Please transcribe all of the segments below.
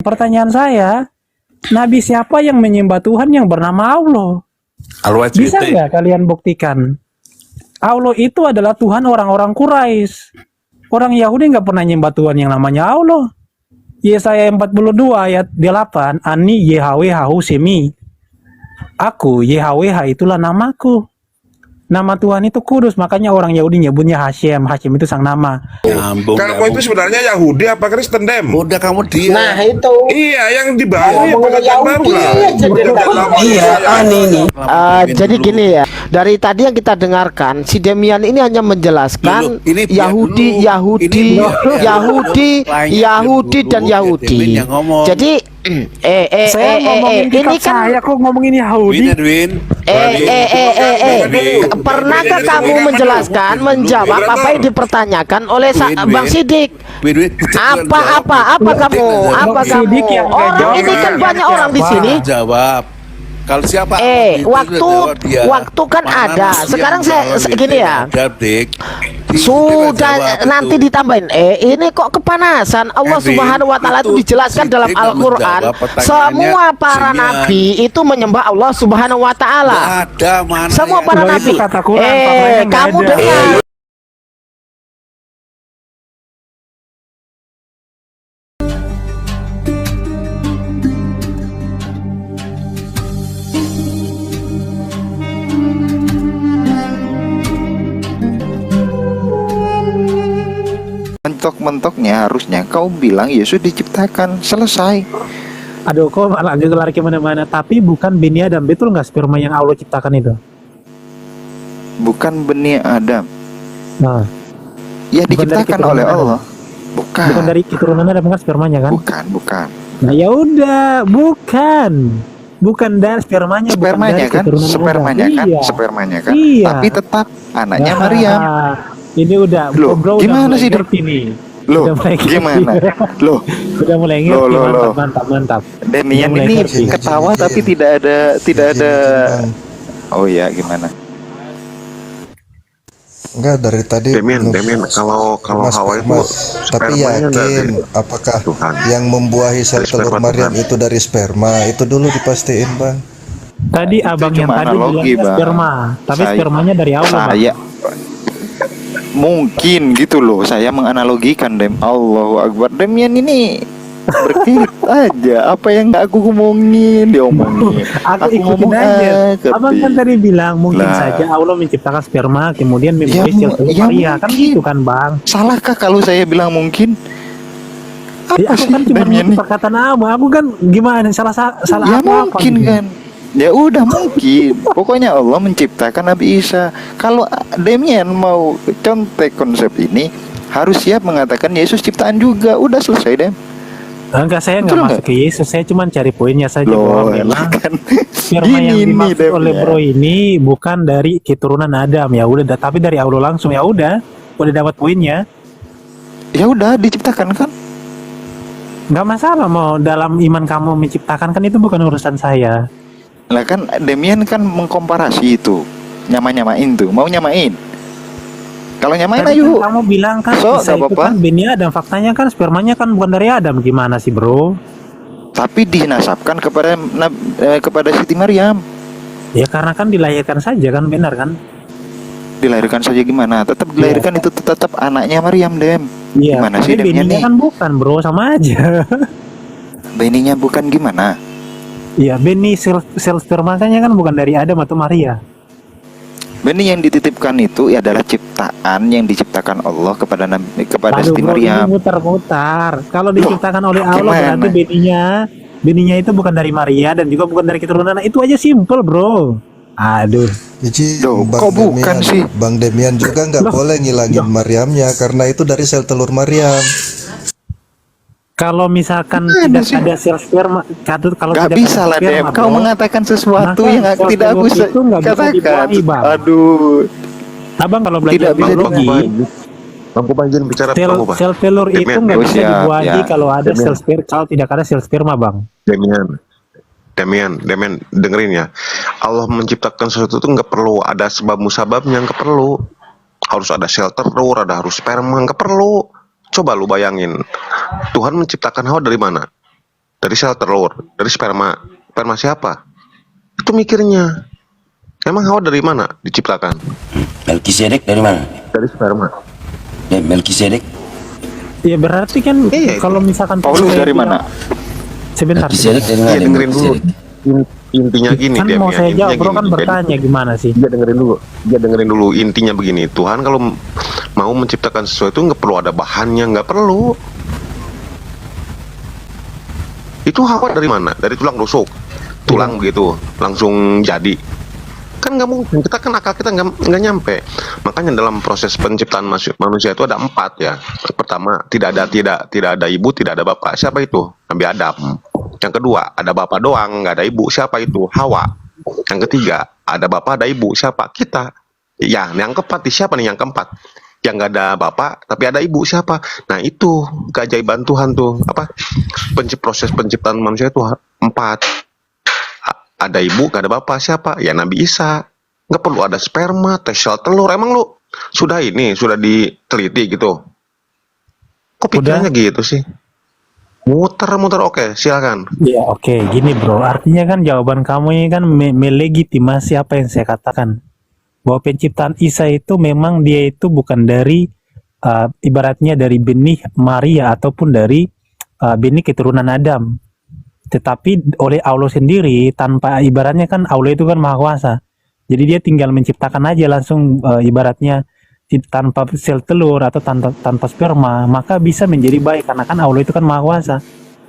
Pertanyaan saya, Nabi siapa yang menyembah Tuhan yang bernama Allah? Bisa nggak kalian buktikan? Allah itu adalah Tuhan orang-orang Quraisy. Orang Yahudi nggak pernah nyembah Tuhan yang namanya Allah. Yesaya 42 ayat 8, Ani YHWH Semi. Aku YHWH itulah namaku. Nama Tuhan itu kudus, makanya orang Yahudi nyebutnya Hashem. Hashem itu sang nama. Kamu itu sebenarnya Yahudi apa Kristen, Dem? Udah kamu dia. Nah itu. Iya, yang di baru ya pengajian baru lah. Ini. Jadi gini ya, dari tadi yang kita dengarkan, si Demian ini hanya menjelaskan Yahudi dan Yahudi. Jadi saya ngomongin ini kan saya kok ngomongin Yahudi. pernahkah kamu menjawab apa yang dipertanyakan oleh Bang Sidik? Apa kamu? Orang ini kan banyak orang di sini. Jawab. Kalau siapa? Waktu kan ada. Sekarang saya gini ya. Sudah nanti ditambahin. Ini kok kepanasan. Allah Subhanahu wa taala itu dijelaskan dalam Al-Qur'an. Semua para nabi itu menyembah Allah Subhanahu wa taala. Semua para nabi. Kamu dengar. Mentok-mentoknya harusnya kau bilang Yesus diciptakan, selesai. Aduh, kok malah lari kemana-mana. Tapi bukan bini Adam, betul nggak sperma yang Allah ciptakan itu? Bukan benih Adam. Nah, Ya diciptakan oleh Allah. bukan dari keturunan Adam kan spermanya kan? Bukan. Nah ya udah, bukan dari spermanya Spermanya bukan dari kan, keturunan spermanya Adam. kan, Iya. spermanya kan. Iya. Tapi tetap anaknya Nah, Maryam. Ini udah, Loh, bro, gimana udah sih, ngerti nih. Loh, Udah mulai ngerti. gimana? Loh, Udah mulai ngerti, Loh. mantap. Demian Udah mulai ini ngerti. ketawa tapi tidak ada. Oh ya, gimana? Enggak, dari tadi Demian kalau Mas Hawa itu Mas. Tapi spermanya yakin dari apakah Tuhan. yang membuahi sel Dari telur sperma Maryam Tuhan. itu dari sperma? Itu dulu dipastiin, Bang. Tadi abang yang cuma tadi analogi, bilang Bang. sperma, tapi Saya- spermanya dari Allah, Bang. Saya mungkin gitu loh, saya menganalogikan Allahu Akbar. Demian ini berkirit aja, apa yang nggak aku ngomongin dia omongin. Aku ikutin aja. Abang kan tadi bilang mungkin Lah. saja Allah menciptakan sperma kemudian memilih Ya, sel telur ya Maria, kan mungkin. gitu kan, Bang? Salahkah kalau saya bilang mungkin? Ya, Apa aku sih kan cuma Demian ngikut ini? perkataan abang. Aku kan gimana salah Ya apa mungkin gitu. kan. Ya udah mungkin. Pokoknya Allah menciptakan Nabi Isa. Kalau Demian mau contek konsep ini, harus siap mengatakan Yesus ciptaan juga. Udah selesai, Dem. Enggak, saya nggak Betul masuk ke Yesus, saya cuma cari poinnya saja Loh, bahwa memang kan sperma yang gini nih, dimaksud Dem, oleh ya. bro ini bukan dari keturunan Adam, ya udah, tapi dari Allah langsung, ya udah dapat poinnya. Ya udah diciptakan kan? Nggak masalah mau dalam iman kamu menciptakan, kan itu bukan urusan saya. Lah kan Demian kan mengkomparasi itu. Nyamain tuh, mau nyamain. Kalau nyamain Tadi ayo. kan kamu bilang kan So, Isa nggak itu apa-apa. kan bini Adam, faktanya kan spermanya kan bukan dari Adam, gimana sih bro? Tapi dinasabkan kepada Siti Maryam. Ya karena kan dilahirkan saja kan, benar kan? Dilahirkan saja gimana? Tetap dilahirkan itu tetap anaknya Maryam, Dem. Iya, Gimana tapi sih Demian bininya nih? kan bukan bro, sama aja. Beninya bukan gimana? Iya, bini sel spermanya kan bukan dari Adam atau Maria. Benih yang dititipkan itu adalah ciptaan yang diciptakan Allah kepada Aduh Siti bro, ini Maryam. muter-muter. Kalau diciptakan oleh Allah gimana? berarti bininya itu bukan dari Maria dan juga bukan dari keturunan. Itu aja simple bro. Aduh. Jadi Loh, kok bukan sih? Bang Demian juga nggak boleh ngilangin Maryamnya karena itu dari sel telur Maryam. Kalau misalkan Gimana tidak sih? ada sel sperma, kalau Gak tidak bisa ada lah, sperma, Dem. Kau bro, mengatakan sesuatu maka yang sel tidak aku telur itu nggak bisa katakan. dibuahi, Bang. Aduh. Abang kalau belajar Tidak bisa biologi, Bangku panjang bicara kamu, Bang. sel telur itu Demian. nggak Oh, bisa siap, dibuahi ya. kalau ada Demian. kalau tidak ada sel sperma, Bang. Demian, dengerin ya. Allah menciptakan sesuatu itu nggak perlu ada sebab musababnya, nggak perlu. Harus ada sel telur, harus sperma, nggak perlu. Coba lu bayangin, Tuhan menciptakan Hawa dari mana? dari sel telur, dari sperma. Sperma siapa? Itu mikirnya. Emang Hawa dari mana diciptakan? Melkisedek dari mana? Dari sperma. Melkisedek. Ya berarti kan Iya, kalau misalkan Paulus dari mana? sebentar. Melkisedek dari Iya, mana? dengerin dulu. Melkisedek. Intinya gini Kan dia mau saya jawab, bro kan Jadi, bertanya gimana sih? dia dengerin dulu. Intinya begini, Tuhan kalau mau menciptakan sesuatu nggak perlu ada bahannya, nggak perlu. Itu Hawa dari mana? Dari tulang rusuk, tulang begitu langsung jadi. Kan nggak mungkin, kita kan akal kita nggak nyampe. Makanya dalam proses penciptaan manusia itu ada 4 ya. Pertama, tidak ada ibu, tidak ada bapak. Siapa itu? Nabi Adam. Yang kedua, ada bapak doang, nggak ada ibu. Siapa itu? Hawa. Yang ketiga, ada bapak, ada ibu. Siapa? Kita. Ya, yang keempat, siapa nih yang keempat? Yang nggak ada bapak, tapi ada ibu. Siapa? Nah, itu keajaiban Tuhan tuh. Apa? Proses penciptaan manusia itu 4. Ada ibu, nggak ada bapak. Siapa? Ya Nabi Isa. Nggak perlu ada sperma, tes sel telur. Emang lu sudah diteliti gitu? Kok pikirannya gitu sih? Muter-muter, oke, silakan. Ya oke, gini bro, artinya kan jawaban kamu ini kan melegitimasi apa yang saya katakan, bahwa penciptaan Isa itu memang dia itu bukan dari ibaratnya dari benih Maria ataupun dari benih keturunan Adam, tetapi oleh Allah sendiri, tanpa ibaratnya kan Allah itu kan maha kuasa, jadi dia tinggal menciptakan aja langsung ibaratnya tanpa sel telur atau tanpa sperma, maka bisa menjadi baik karena kan Allah itu kan maha kuasa.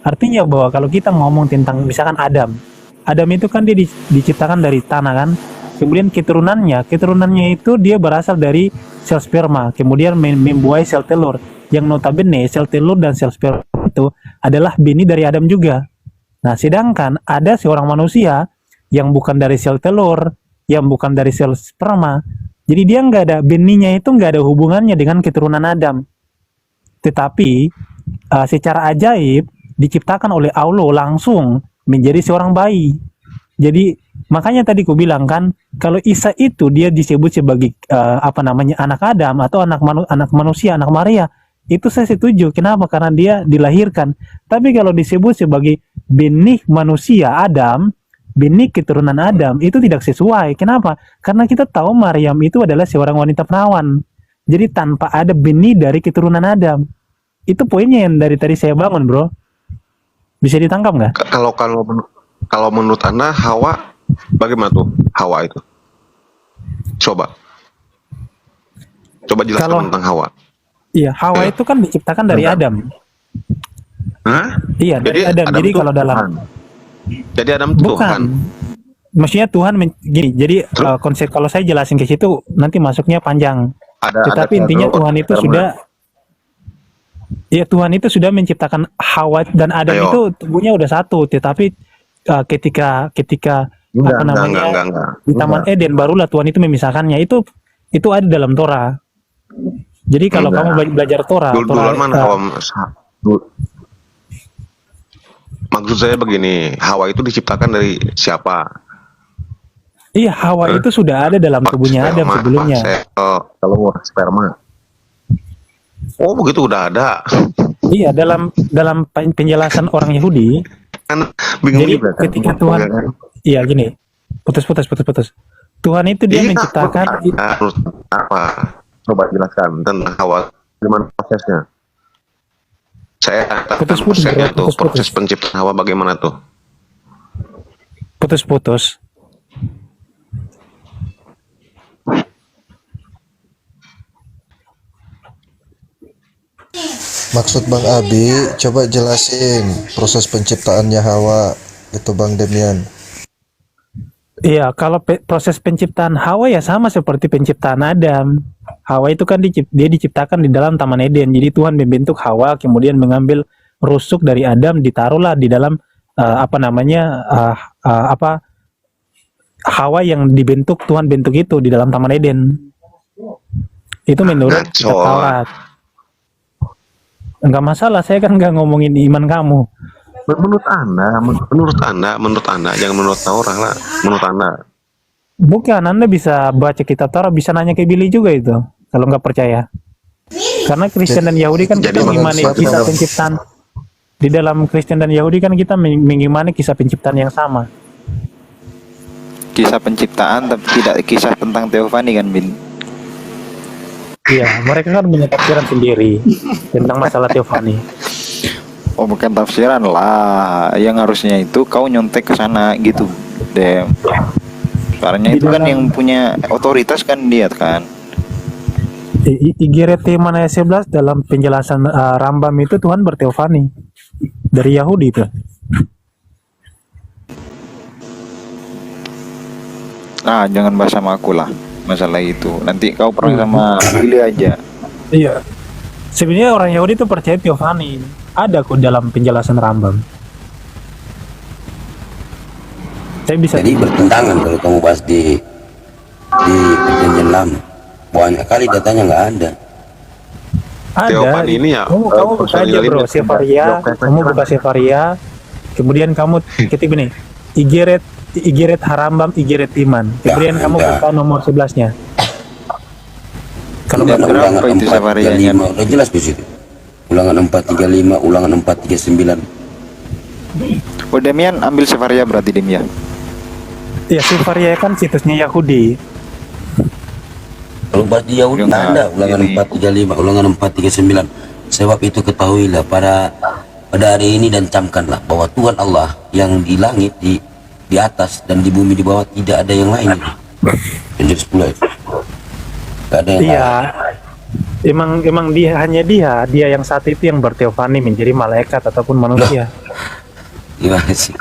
Artinya bahwa kalau kita ngomong tentang misalkan Adam itu kan dia diciptakan dari tanah kan, kemudian keturunannya itu dia berasal dari sel sperma, kemudian membuai sel telur, yang notabene sel telur dan sel sperma itu adalah benih dari Adam juga. Nah sedangkan ada seorang manusia yang bukan dari sel telur, yang bukan dari sel sperma, jadi dia nggak ada benihnya, itu nggak ada hubungannya dengan keturunan Adam. Tetapi secara ajaib diciptakan oleh Allah langsung menjadi seorang bayi. Jadi makanya tadi ku bilang kan, kalau Isa itu dia disebut sebagai anak Adam atau anak manusia, anak Maria, itu saya setuju. Kenapa? Karena dia dilahirkan. Tapi kalau disebut sebagai benih manusia Adam, benih keturunan Adam, itu tidak sesuai. Kenapa? Karena kita tahu Maryam itu adalah seorang wanita perawan. Jadi tanpa ada benih dari keturunan Adam. Itu poinnya yang dari tadi saya bangun, bro. Bisa ditangkap nggak? Kalau menurut Anda Hawa bagaimana tuh Hawa itu? Coba jelaskan tentang Hawa. Iya, Hawa itu kan diciptakan dari Adam. Hah? Iya, dari Adam. Jadi kalau dalam Jadi Adam itu Tuhan. Maksudnya Tuhan gini. Jadi konsep kalau saya jelasin ke situ nanti masuknya panjang. Tetapi intinya Tuhan itu Tuhan itu sudah menciptakan Hawa dan Adam itu tubuhnya udah satu. Tetapi ketika di Taman Eden barulah Tuhan itu memisahkannya. Itu ada dalam Torah. Jadi kalau kamu belajar Torah, maksud saya begini, Hawa itu diciptakan dari siapa? Iya, Hawa itu sudah ada dalam tubuhnya Adam sebelumnya. Telur, sperma. Oh, begitu udah ada. Iya, dalam penjelasan orang Yahudi. Kan bingung jadi juga kan? Ketika Tuhan, iya gini, putus. Tuhan itu dia menciptakan. Harus apa? Coba jelaskan tentang Hawa, gimana prosesnya? Saya katakan proses penciptaan Hawa bagaimana tuh? Putus. Maksud Bang Abi, coba jelasin proses penciptaannya Hawa, itu Bang Demian. Iya, kalau proses penciptaan Hawa ya sama seperti penciptaan Adam. Hawa itu kan dia diciptakan di dalam Taman Eden. Jadi Tuhan membentuk Hawa, kemudian mengambil rusuk dari Adam, ditaruhlah di dalam Hawa yang dibentuk, Tuhan bentuk itu di dalam Taman Eden. Itu menurut kitab Taurat. Enggak masalah, saya kan nggak ngomongin iman kamu. Menurut Anda, jangan menurut Taurat lah. Menurut Anda. Bukan, Anda bisa baca kitab Taurat, bisa nanya ke Billy juga itu, kalau nggak percaya. Karena Kristen dan Yahudi kan kita mengimani kisah penciptaan. Di dalam Kristen dan Yahudi kan kita mengimani kisah penciptaan yang sama. Kisah penciptaan tapi tidak kisah tentang teofani kan, Bin? Iya, mereka kan punya tafsiran sendiri tentang masalah teofani. Oh, bukan tafsiran lah. Yang harusnya itu kau nyontek ke sana gitu, Dem. Soalnya itu kan yang punya otoritas kan dia kan. Igeret mana 11 dalam penjelasan Rambam itu Tuhan berteofani dari Yahudi itu. Nah, jangan bahas sama aku lah masalah itu. Nanti kau perang sama Billy aja. Iya. Sebenarnya orang Yahudi itu percaya teofani. Ada kok dalam penjelasan Rambam. Saya bisa. Jadi bertentangan kalau kamu bahas di perjanjian lama. Banyak kali datanya nggak ada. Ada. Teofani ini ya, Kamu buka aja bro, Sefaria. Kamu buka Sefaria. Kemudian kamu ketik ini. Igeret Harambam, Igeret Iman. Kemudian kamu buka nomor 11-nya. Kalau Tidak, nggak ulangan berapa itu Sefaria? 435 udah jelas di situ. Ulangan 435, ulangan 439. Oh, Demian ambil Sefaria berarti Demian. ya Sefaria kan situsnya Yahudi. Kalau bahas di Yahudi Yang nggak ada ulangan ini. 435, ulangan 439. Sebab itu ketahuilah pada hari ini dan camkanlah bahwa Tuhan Allah yang di langit di atas dan di bumi di bawah tidak ada yang lain. Jadi 10 itu. Gak ada yang Iya. lain. Emang hanya dia yang saat itu yang berteofani menjadi malaikat ataupun manusia. Gimana sih?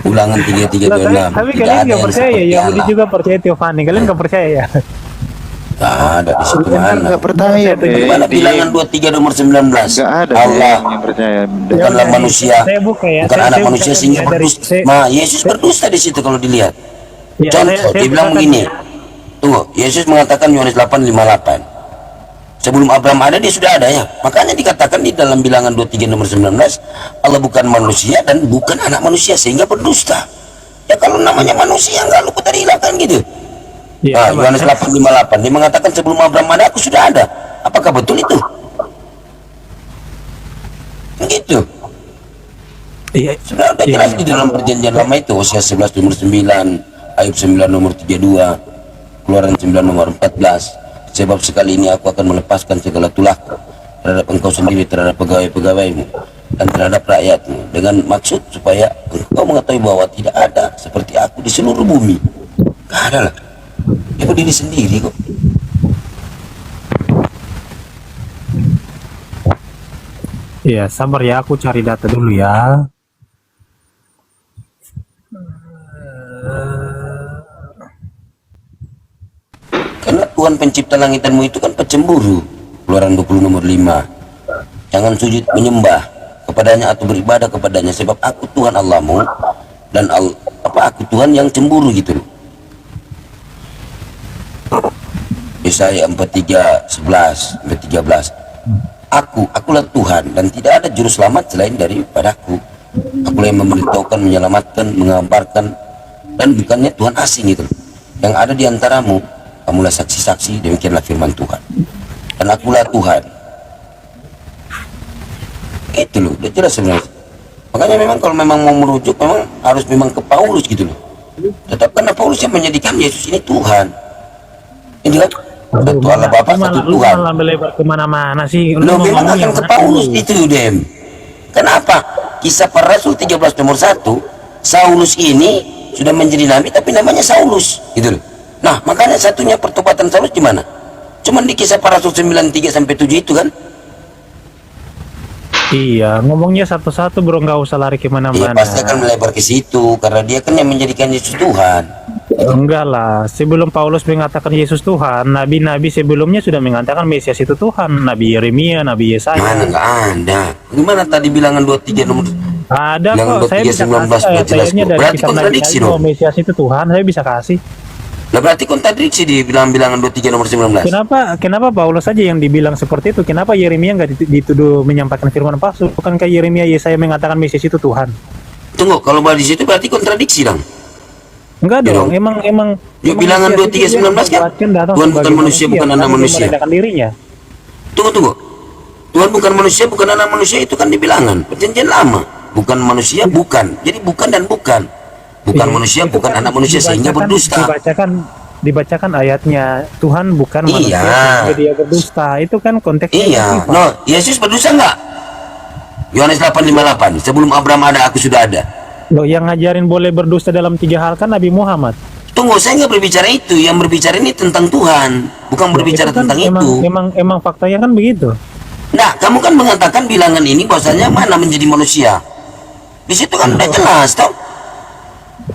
Ulangan 3326. Tapi Tidak kalian ada nggak yang percaya ya, seperti Yahudi Allah. juga percaya teofani. Kalian nggak percaya ya? Nggak ada di situ Kan mana? nggak percaya. Mana bilangan 23 nomor 19? Nggak ada Allah yang percaya. bukanlah manusia, Saya buka ya. bukan anak buka manusia ya, sehingga dari- berdusta. saya- Nah, Yesus berdusta di situ kalau dilihat. Ya, Contoh, saya dia bilang bukakan begini. ya. Tunggu, Yesus mengatakan Yohanes 8:58. Sebelum Abraham ada dia sudah ada ya. Makanya dikatakan di dalam bilangan 23 nomor 19, Allah bukan manusia dan bukan anak manusia sehingga berdusta. Ya kalau namanya manusia nggak luput dari hilangkan gitu. Iya, Nah, Yohanes 8:58 dia mengatakan sebelum Abraham ada aku sudah ada. Apakah betul itu? Begitu. Iya, Sudah ada jelas di dalam perjanjian lama itu. Hosea 11 nomor 9, Ayub 9 nomor 32, Keluaran 9 nomor 14. Sebab sekali ini aku akan melepaskan segala tulahku terhadap engkau sendiri, terhadap pegawai-pegawaimu dan terhadap rakyatmu, dengan maksud supaya engkau mengetahui bahwa tidak ada seperti aku di seluruh bumi. Gak ada lah. Dia berdiri sendiri kok. Iya, sabar ya, aku cari data dulu ya. Karena Tuhan pencipta langit dan bumi itu kan pecemburu. Keluaran 20 nomor 5. Jangan sujud menyembah kepadanya atau beribadah kepadanya, sebab aku Tuhan Allahmu dan aku Tuhan yang cemburu gitu loh. Yesaya 43:11-13. Akulah Tuhan dan tidak ada juru selamat selain daripadaku. Akulah yang memberitahukan, menyelamatkan, mengabarkan, dan bukannya Tuhan asing gitu loh. Yang ada di antaramu, kamulah saksi-saksi, demikianlah firman Tuhan. Dan akulah Tuhan. Itu loh, udah jelas sebenarnya. Makanya memang kalau memang mau merujuk, memang harus memang ke Paulus gitu loh. Tetap karena Paulus yang menjadikan Yesus ini Tuhan. Ini kan satu Allah Bapa, satu Tuhan. Lu malah melebar kemana-mana sih. Lo memang ngomong akan yang ke mana Paulus dulu? itu Dem. Kenapa? Kisah para Rasul 13 nomor 1, Saulus ini sudah menjadi nabi tapi namanya Saulus gitu loh. Nah makanya satunya pertobatan Saulus di mana? Cuman di Kisah para Rasul 9:3-7 itu kan. Iya, ngomongnya satu-satu bro, nggak usah lari Dia kemana-mana. pasti akan melebar ke situ karena dia kan yang menjadikan Yesus Tuhan. Enggak lah, sebelum Paulus mengatakan Yesus Tuhan, nabi-nabi sebelumnya sudah mengatakan Mesias itu Tuhan. Nabi Yeremia, Nabi Mana Yesaya. nggak ada. Gimana tadi bilangan 23 nomor? Ada Bilangan kok, saya 23, bisa 19 kasih sudah jelas ayat-ayatnya kok. dari Berarti kitab Nabi kontradiksi Yesaya dong. bahwa Mesias itu Tuhan, saya bisa kasih. Nah berarti kontradiksi di bilangan 23 nomor 19. Kenapa Paulus saja yang dibilang seperti itu? Kenapa Yeremia nggak dituduh menyampaikan firman palsu? Bukankah Yeremia Yesaya mengatakan Mesias itu Tuhan? Tunggu, kalau bahas di situ berarti kontradiksi dong. Enggak Ya dong, dong. emang Yuk, bilangan Mesias itu 23:19 kan? dia datang Tuhan sebagai bukan manusia, bukan anak lalu dia manusia. merendahkan dirinya. Tunggu. Tuhan bukan manusia, bukan anak manusia, itu kan di Bilangan perjanjian lama. Bukan manusia, bukan. Jadi bukan dan bukan. Bukan Iya, manusia, itu bukan kan anak manusia, sehingga berdusta. Dibacakan ayatnya, Tuhan bukan manusia sehingga dia berdusta. Itu kan konteksnya Iya, sifat. no, Yesus berdosa enggak? Yohanes 8:58, sebelum Abraham ada, aku sudah ada. Loh, yang ngajarin boleh berdusta dalam 3 hal kan Nabi Muhammad. Tunggu, saya nggak berbicara itu. Yang berbicara ini tentang Tuhan, bukan berbicara Itu kan tentang emang, itu. Emang faktanya kan begitu. Nah, kamu kan mengatakan Bilangan ini bahwasanya mana menjadi manusia. Di situ kan udah jelas, toh.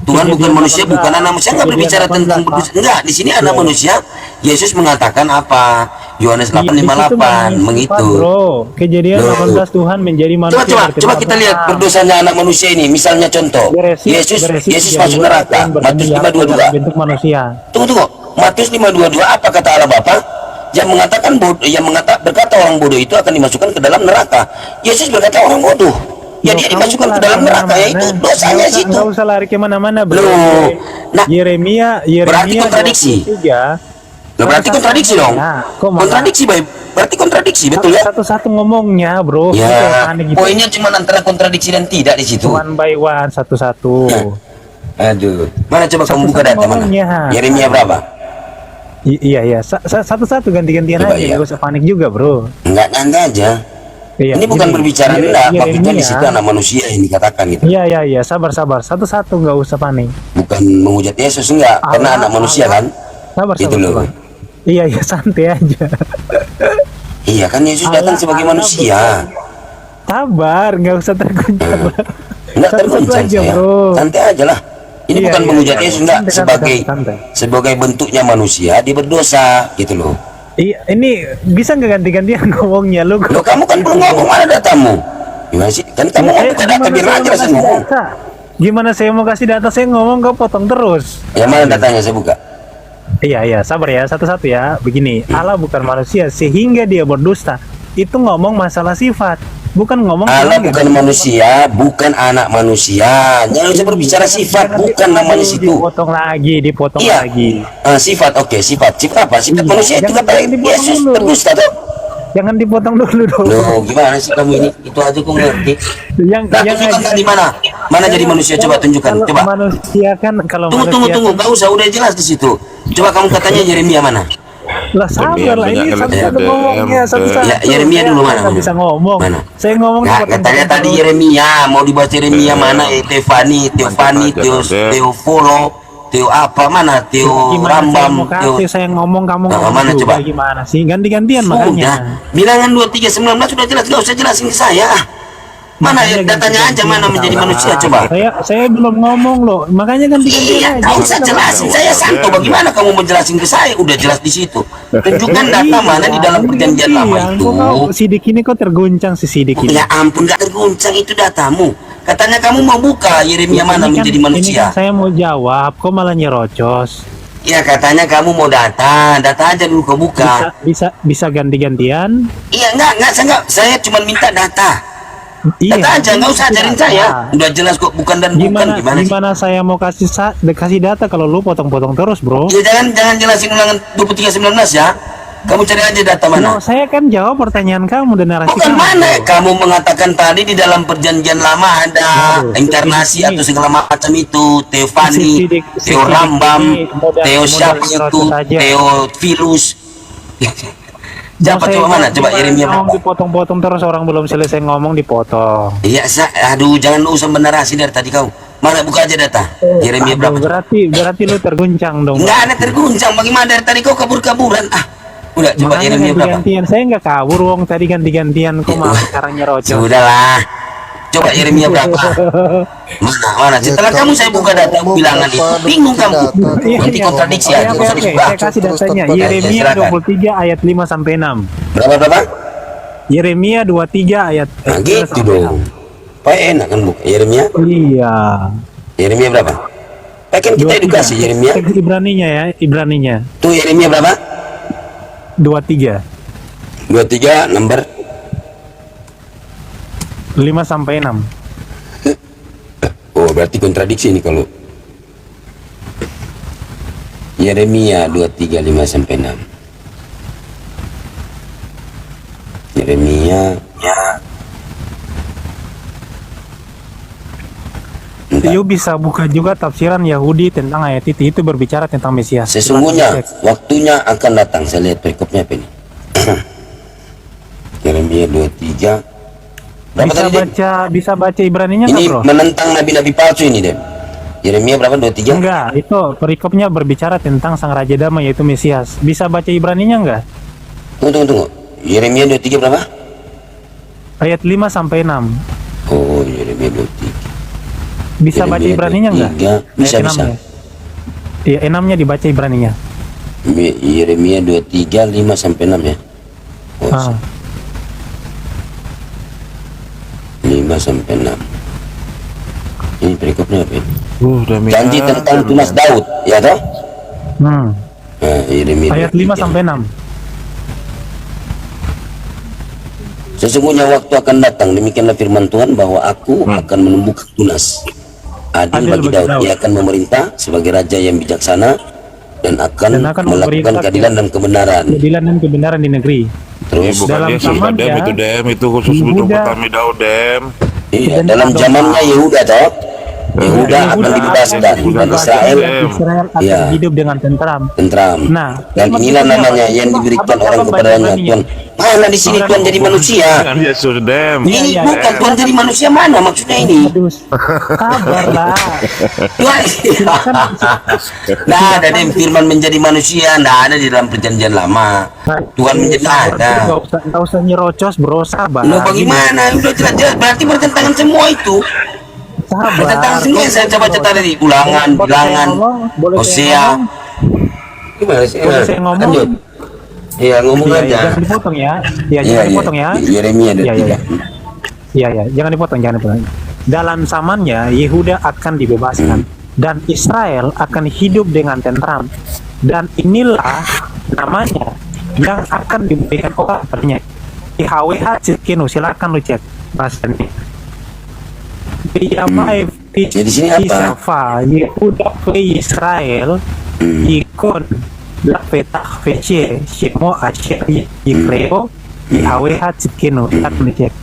Tuhan bukan manusia, bukan anak manusia. Nggak berbicara tentang berdosa. Enggak, di sini anak manusia. Yesus mengatakan apa? Yohanes 8:58 mengitu. Bro, kejadian 18 Tuhan menjadi manusia. Coba kita lihat berdosanya anak manusia ini. Misalnya contoh, Yesus masuk neraka. Matius 5:22. Bentuk manusia. Tunggu. Matius 5:22 apa kata Allah Bapa? Yang mengatakan berkata orang bodoh itu akan dimasukkan ke dalam neraka. Yesus berkata orang bodoh. Ya dia dimasukkan ke dalam neraka, yaitu dosanya situ. Nggak usah lari kemana-mana, bro. Nah, Yeremia berarti kontradiksi. 23. Nah, berarti kontradiksi dong. Kontradiksi, baik. Berarti kontradiksi, betul ya? Satu-satu ngomongnya, bro. Ya. Poinnya cuma antara kontradiksi dan tidak di situ. One by one, satu-satu. Aduh. Mana coba kamu buka data mana? Yeremia berapa? Iya. Satu-satu ganti-gantian Coba, aja. iya. Nggak usah panik juga, bro. Enggak nanti aja. Iya, Ini bukan berbicara enggak, tapi kan di Yeremia. situ anak manusia yang dikatakan gitu. Iya. Sabar. Satu-satu, nggak usah panik. Bukan menghujat Yesus enggak, karena anak manusia kan. Sabar. Gitu loh. Iya, santai aja. Iya kan Yesus datang sebagai manusia. Sabar, nggak usah terguncang. Enggak Satu-satu terguncang aja, saya. bro. Santai aja lah. Ini Iya, bukan menghujat Yesus enggak, santai. sebagai bentuknya manusia dia berdosa gitu loh. Iya, ini bisa nggak ganti-gantian ngomongnya lu? Loh, kamu kan belum ngomong, mana datamu? Gimana sih? Kan kamu ngomong ke data biar aja saya ngomong. Gimana saya mau kasih data, saya ngomong kau potong terus. Yang mana datanya saya buka? Iya, sabar ya, satu-satu ya. Begini, Allah bukan manusia sehingga dia berdusta. Itu ngomong masalah sifat, bukan ngomong Allah bukan manusia, bukan anak manusia. Jangan usah berbicara sifat, bukan namanya situ. Dipotong lagi. Iya. Sifat, oke, sifat apa? Sifat manusia itu kata Yesus berdusta tuh. Jangan dipotong dulu dong. Loh, gimana sih kamu ini? Itu aja kok ngerti. Yang tunjukkan di mana? Mana jadi manusia? Coba tunjukkan. Kalau Coba. manusia kan kalau Tunggu. Enggak usah, udah jelas di situ. Coba kamu katanya Yeremia mana? Lah sabar lah, ini satu-satu ngomongnya satu-satu. Ya, Yeremia dulu mana? Nggak bisa ngomong. Mana? Saya ngomong Nah, katanya tadi Yeremia, mau dibaca Yeremia mana? Teofani, Teofolo, Teo apa mana? Teo Rambam, Teo. Saya ngomong kamu ngomong mana juga, coba? gimana sih? Ganti-gantian Sudah. makanya. Bilangan 23:19 sudah jelas, nggak usah jelasin ke saya. Mana datanya aja mana menjadi manusia coba. Saya belum ngomong loh, makanya ganti-gantian Iya, aja. nggak usah jelasin. Saya santo. Bagaimana kamu mau jelasin ke saya? Udah jelas di situ. Tunjukkan data mana di dalam perjanjian lama itu. Sidik ini kok terguncang si Sidik ini. Ya ampun, nggak terguncang itu datamu. Katanya kamu mau buka Yeremia mana menjadi manusia. Ini kan saya mau jawab, kok malah nyerocos. Ya katanya kamu mau data aja dulu kau buka. Bisa ganti-gantian. Iya, enggak, saya cuma minta data. Iya, Data aja, nggak usah ajarin saya. Udah jelas kok bukan dan bukan. Gimana saya mau kasih data kalau lu potong-potong terus, bro? Ya jangan jelasin ulangan 23:19 ya. Kamu cari aja data mana. No, saya kan jawab pertanyaan kamu dan narasi Bukan kamu. mana kamu mengatakan tadi di dalam perjanjian lama ada inkarnasi atau segala macam itu. Teofani, Teo Rambam, Teo siapa itu, Teofilus. Siapa coba mana? Coba Yeremia berapa? Dipotong-potong terus, orang belum selesai ngomong dipotong. Iya, aduh jangan usah menarasi dari tadi kau. Mana buka aja data. Yeremia berapa? Berarti lu terguncang dong. Enggak ada terguncang. Bagaimana dari tadi kau kabur-kaburan? Udah coba Yeremia berapa? Gantian, saya nggak kabur, wong tadi ganti-gantian kok malah sekarang nyerocos. Sudahlah. Coba Yeremia berapa? Mana? Setelah kamu saya buka data bilangan itu, bingung kamu. Nanti kontradiksi aja. Oke, saya kasih datanya. Yeremia 23 ayat 5 sampai 6. Berapa? Yeremia 23 ayat Nah, gitu dong. Pak enak kan buka Yeremia? Iya. Yeremia berapa? Kan kita edukasi Yeremia. Teks Ibraninya ya, Ibraninya. Tuh Yeremia berapa? 23 nomor 5 sampai 6. Oh, berarti kontradiksi ini kalau Yeremia 23 5 sampai 6. Yeremia You bisa buka juga tafsiran Yahudi tentang ayat itu berbicara tentang Mesias. Sesungguhnya waktunya akan datang. Saya lihat perikopnya apa ini. Yeremia 23. Bisa baca Ibraninya Ini nggak, bro? menentang nabi-nabi palsu ini, Dem. Yeremia berapa? 23? Enggak, itu perikopnya berbicara tentang sang Raja Damai yaitu Mesias. Bisa baca Ibraninya enggak? Tunggu. Yeremia 23 berapa? Ayat 5 sampai 6. Oh, Yeremia 23. Bisa baca Ibraninya enggak? Bisa. Iya, 6-nya dibaca Ibraninya. Yeremia 23 5 sampai 6 ya. Oh, 5 sampai 6. Ini perikopnya apa ini? Janji tentang tunas Daud, ya toh? Yeremia Ayat 5 sampai 6. Sesungguhnya waktu akan datang, demikianlah firman Tuhan, bahwa aku akan menumbuhkan tunas adil bagi Daud. Ia akan memerintah sebagai raja yang bijaksana dan akan melakukan keadilan dan kebenaran. Keadilan dan kebenaran di negeri. Terus Bukan dia sifat Dem itu Dem, itu khusus untuk petani Daud Dem. iya, dalam zamannya Yehuda toh, Yehuda akan dibebaskan dan Israel akan hidup dengan tentram. Nah, dan inilah namanya yang diberikan orang kepadanya. Tuhan, mana di sini Tuhan jadi manusia? Yesus Dem. Ini bukan Tuhan jadi manusia, mana maksudnya ini? Kabar lah. Nah, ada yang firman menjadi manusia, nah ada di dalam perjanjian lama. Tuhan menjadi ada. Nggak usah nyerocos, bro, sabar. Loh, bagaimana? Udah jelas, berarti bertentangan semua itu. Bertentangan semua yang saya coba cerita tadi. Ulangan, bilangan, Hosea. Gimana sih? Boleh saya ngomong? Iya, ngomong aja. Jangan dipotong ya. Jangan dipotong ya. Yeremia Iya, jangan dipotong. Dalam zamannya Yehuda akan dibebaskan dan Israel akan hidup dengan tentram. Dan inilah namanya yang akan diberikan orang katanya. IHWH Citkinu, silakan lu cek bahasanya. Jadi sini apa? Yehuda ve Israel ikon la petah vece shemo asher yikreo IHWH Citkinu, silakan lu cek.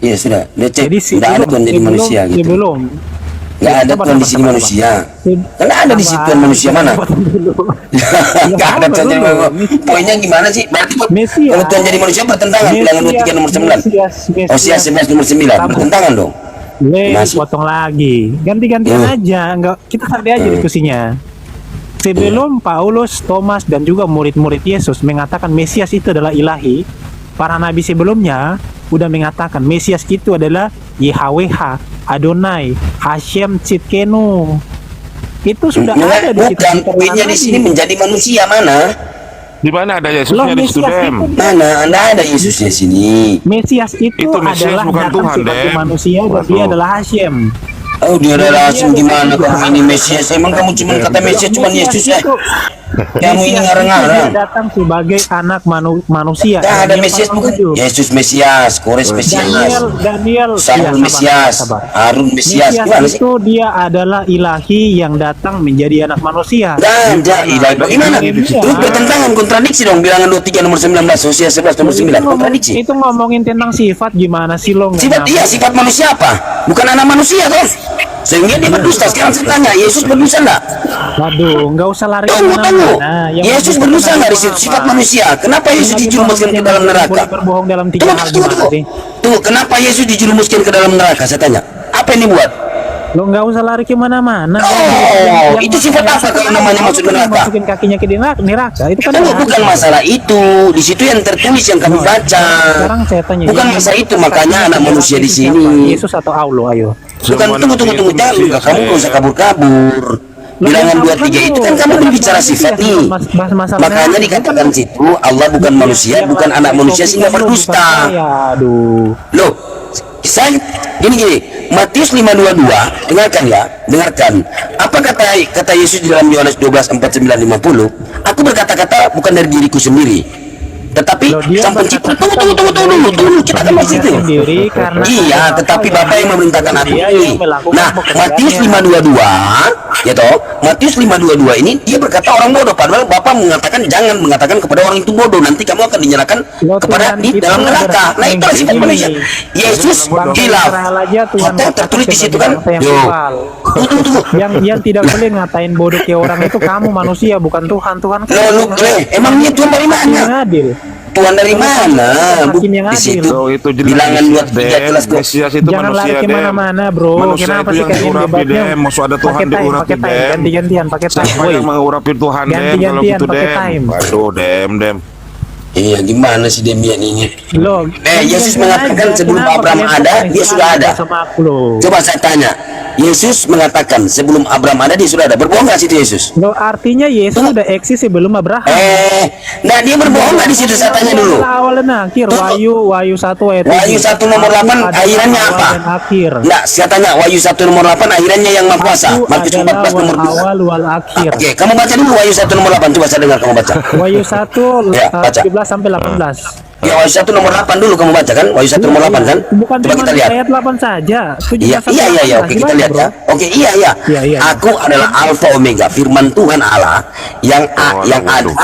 Iya sudah, dia cek. Jadi Nggak ada Tuhan jadi manusia gitu. Sebelum nggak ada Tuhan di sini manusia. Karena ada di situ Tuhan manusia mana? Nggak ada Tuhan jadi manusia. Poinnya gimana sih? Berarti kalau Tuhan jadi manusia bertentangan. Bilangan 23 nomor 9. Hosea 11 nomor 9 bertentangan dong. Potong lagi, ganti-gantian aja, enggak, kita santai aja diskusinya. Sebelum Paulus, Thomas dan juga murid-murid Yesus mengatakan Mesias itu adalah ilahi, para nabi sebelumnya udah mengatakan Mesias itu adalah YHWH, Adonai, Hashem Citkenu. Itu sudah ada di situ. Bukan, poinnya di sini menjadi manusia mana? Di mana ada Yesusnya di situ Dem? Mana? Anda ada Yesusnya sini. Mesias itu Mesias adalah bukan datang Tuhan, sebagai Dem. manusia dan dia adalah Hashem. Oh, dia ada langsung gimana kamu ini Mesias? Emang kamu cuma kata Mesias cuma Yesus ya? Kamu ini ngarang-ngarang. Dia datang sebagai anak manusia. Nah, ada Mesias bukan? Yesus Mesias, Kores Mesias, Daniel, Saul Mesias, Harun Mesias. Gimana sih? Itu dia adalah ilahi yang datang menjadi anak manusia. Dan ilahi bagaimana? Itu bertentangan, kontradiksi dong. Bilangan 23 nomor 19, Hosea 11 nomor 9, kontradiksi. Itu ngomongin tentang sifat, gimana sih lo? Sifat iya, sifat manusia apa? Bukan anak manusia toh. Sehingga dia berdusta. Sekarang saya tanya, Yesus berdusta enggak? Waduh, nggak usah lari Tunggu. Yesus berdosa nggak di situ? Sifat manusia. Kenapa Yesus dijerumuskan ke dalam neraka? Berbohong dalam 3 hal gimana sih? Tunggu, kenapa Yesus dijerumuskan ke dalam neraka? Saya tanya. Apa yang dibuat? Lo nggak usah lari kemana-mana. Oh, itu sifat apa kalau namanya masuk neraka? Masukin kakinya ke neraka. Itu kan Tunggu, bukan masalah itu. Di situ yang tertulis yang kami baca. Sekarang saya tanya. Bukan masalah itu, makanya anak manusia di sini. Yesus atau Allah, ayo. Bukan, tunggu, jangan. Kamu nggak usah kabur-kabur. Bilangan 23 itu kan kamu berbicara sifat nih. Makanya dikatakan situ Allah bukan manusia, bukan anak manusia sehingga berdusta. Loh, saya gini. Matius 5:22, dengarkan. Apa kata Yesus di dalam Yohanes 12:49-50? Aku berkata-kata bukan dari diriku sendiri. Tetapi Loh, dia sang pencipta, berkata, tunggu dulu, kita kan masih itu. sendiri karena Iya, ada tetapi Bapa Bapak yang memerintahkan aku dia ini. yang melakukan Nah, Matius pekerjaannya. 5:22, ya toh, Matius 5:22 ini dia berkata orang bodoh, padahal Bapak mengatakan jangan mengatakan kepada orang itu bodoh, nanti kamu akan dinyalakan Loh, kepada Tuhan di itu dalam neraka. Nah, itu sifat begini. manusia. Yesus Bangsa hilaf. Israel aja Tuhan Apa yang tertulis di situ kan? bangsa yang Yo. kebal. Tunggu. Yang tidak boleh ngatain bodoh ke orang itu kamu manusia, bukan Tuhan. Tuhan kan Loh, emangnya Tuhan dari hakim yang mana? adil. Tuhan dari mana? Hakim yang Di adil. situ Loh, itu jelas bilangan Mesias, 23 Dem. jelas kok. Mesias itu Jangan lari manusia, Dem. kemana-mana, bro. Manusia Kenapa itu sih yang kalian diurapi, debatnya Dem. Maksud ada Tuhan pakai time, diurapi, pakai time, Dem. ganti-gantian, pakai time, Siapa woi. yang mengurapi Tuhan, Dem? Kalau Ganti-gantian, gitu, pakai Dem. time. Aduh, Dem. Iya, gimana sih Demian ini? Loh, Yesus ganti-gantian mengatakan aja. sebelum Kenapa Abraham kalian ada, kok dia sudah sekali ada. sama aku, loh? Coba saya tanya, Yesus mengatakan sebelum Abraham ada dia sudah ada. Berbohong nggak sih itu Yesus? Loh, artinya Yesus udah eksis sebelum Abraham. Nah dia berbohong nggak di situ? Saya tanya dulu. Awal dan akhir. Wahyu 1 ayat 7. Wahyu 1 nomor 8 Aku akhirannya adalah apa? awal dan akhir. Nggak, saya tanya Wahyu 1 nomor 8 akhirannya yang Maha Kuasa. Aku Markus adalah 14 nomor 2. awal wal akhir. Oke, kamu baca dulu Wahyu 1 nomor 8. Coba saya dengar kamu baca. Wahyu 1 Ya, baca. 17 sampai 18. Ya Wahyu 1 nomor 8 dulu kamu baca kan? Wahyu 1 nomor 8 kan? Bukan Coba cuma kita lihat. ayat 8 saja. 17 Iya, sampai iya, 18. oke kita Gimana, lihat bro? ya. Oke, iya. Iya. Aku adalah Alfa Omega, firman Tuhan Allah yang yang ada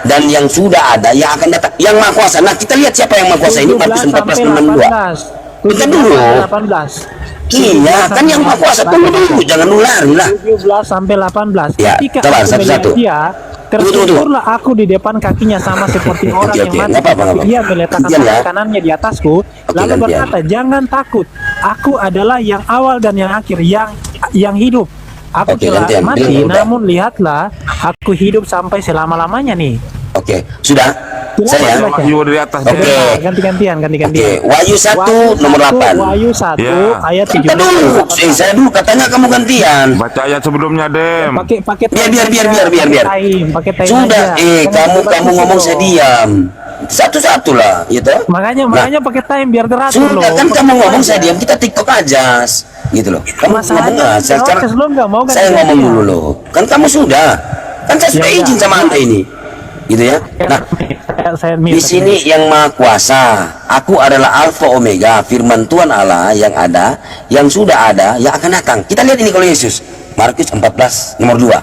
dan yang sudah ada, yang akan datang, yang Maha Kuasa. Nah, kita lihat siapa yang Maha Kuasa ini, Markus 14 nomor 2. 17 Bentar dulu. sampai 18. Iya, kan yang Maha Kuasa, tunggu dulu, jangan lari lah. 17 sampai 18. Ya, Ketika coba, aku satu-satu. melihat dia, tersyukurlah aku di depan kakinya sama seperti orang Oke, yang mati. nggak apa-apa, nggak Tetapi dia apa-apa. meletakkan Gantian ya. tangan kanannya di atasku, lalu gantian. berkata, jangan takut. Aku adalah yang awal dan yang akhir, yang hidup. Aku Oke, telah gantian. mati, Bilang udah. namun lihatlah, aku hidup sampai selama-lamanya nih. Oke, sudah. Saya. Silakan, Wahyu dari atas, Oke. Dem. Ganti-gantian. Oke, Wahyu 1 nomor 8. Wahyu 1 Ya. ayat Kita 17. dulu, saya dulu katanya kamu gantian. Baca ayat sebelumnya, Dem. Pakai Biar. pakai time Sudah, aja. Jangan kamu debat ngomong dulu. saya diam. Satu-satu lah, gitu. Makanya pakai time biar teratur loh. Sudah kan kamu ngomong saya diam, kita TikTok aja, gitu loh. Kamu Masalahnya ngomong nggak? Saya proses lo nggak mau saya ganti-gantian. ngomong dulu loh. Kan kamu sudah, kan saya sudah Ya, izin sama anda ini, gitu ya. Nah, saya di sini yang Maha Kuasa, aku adalah Alfa Omega, firman Tuhan Allah yang ada, yang sudah ada, yang akan datang. Kita lihat ini kalau Yesus, Markus 14 nomor 2.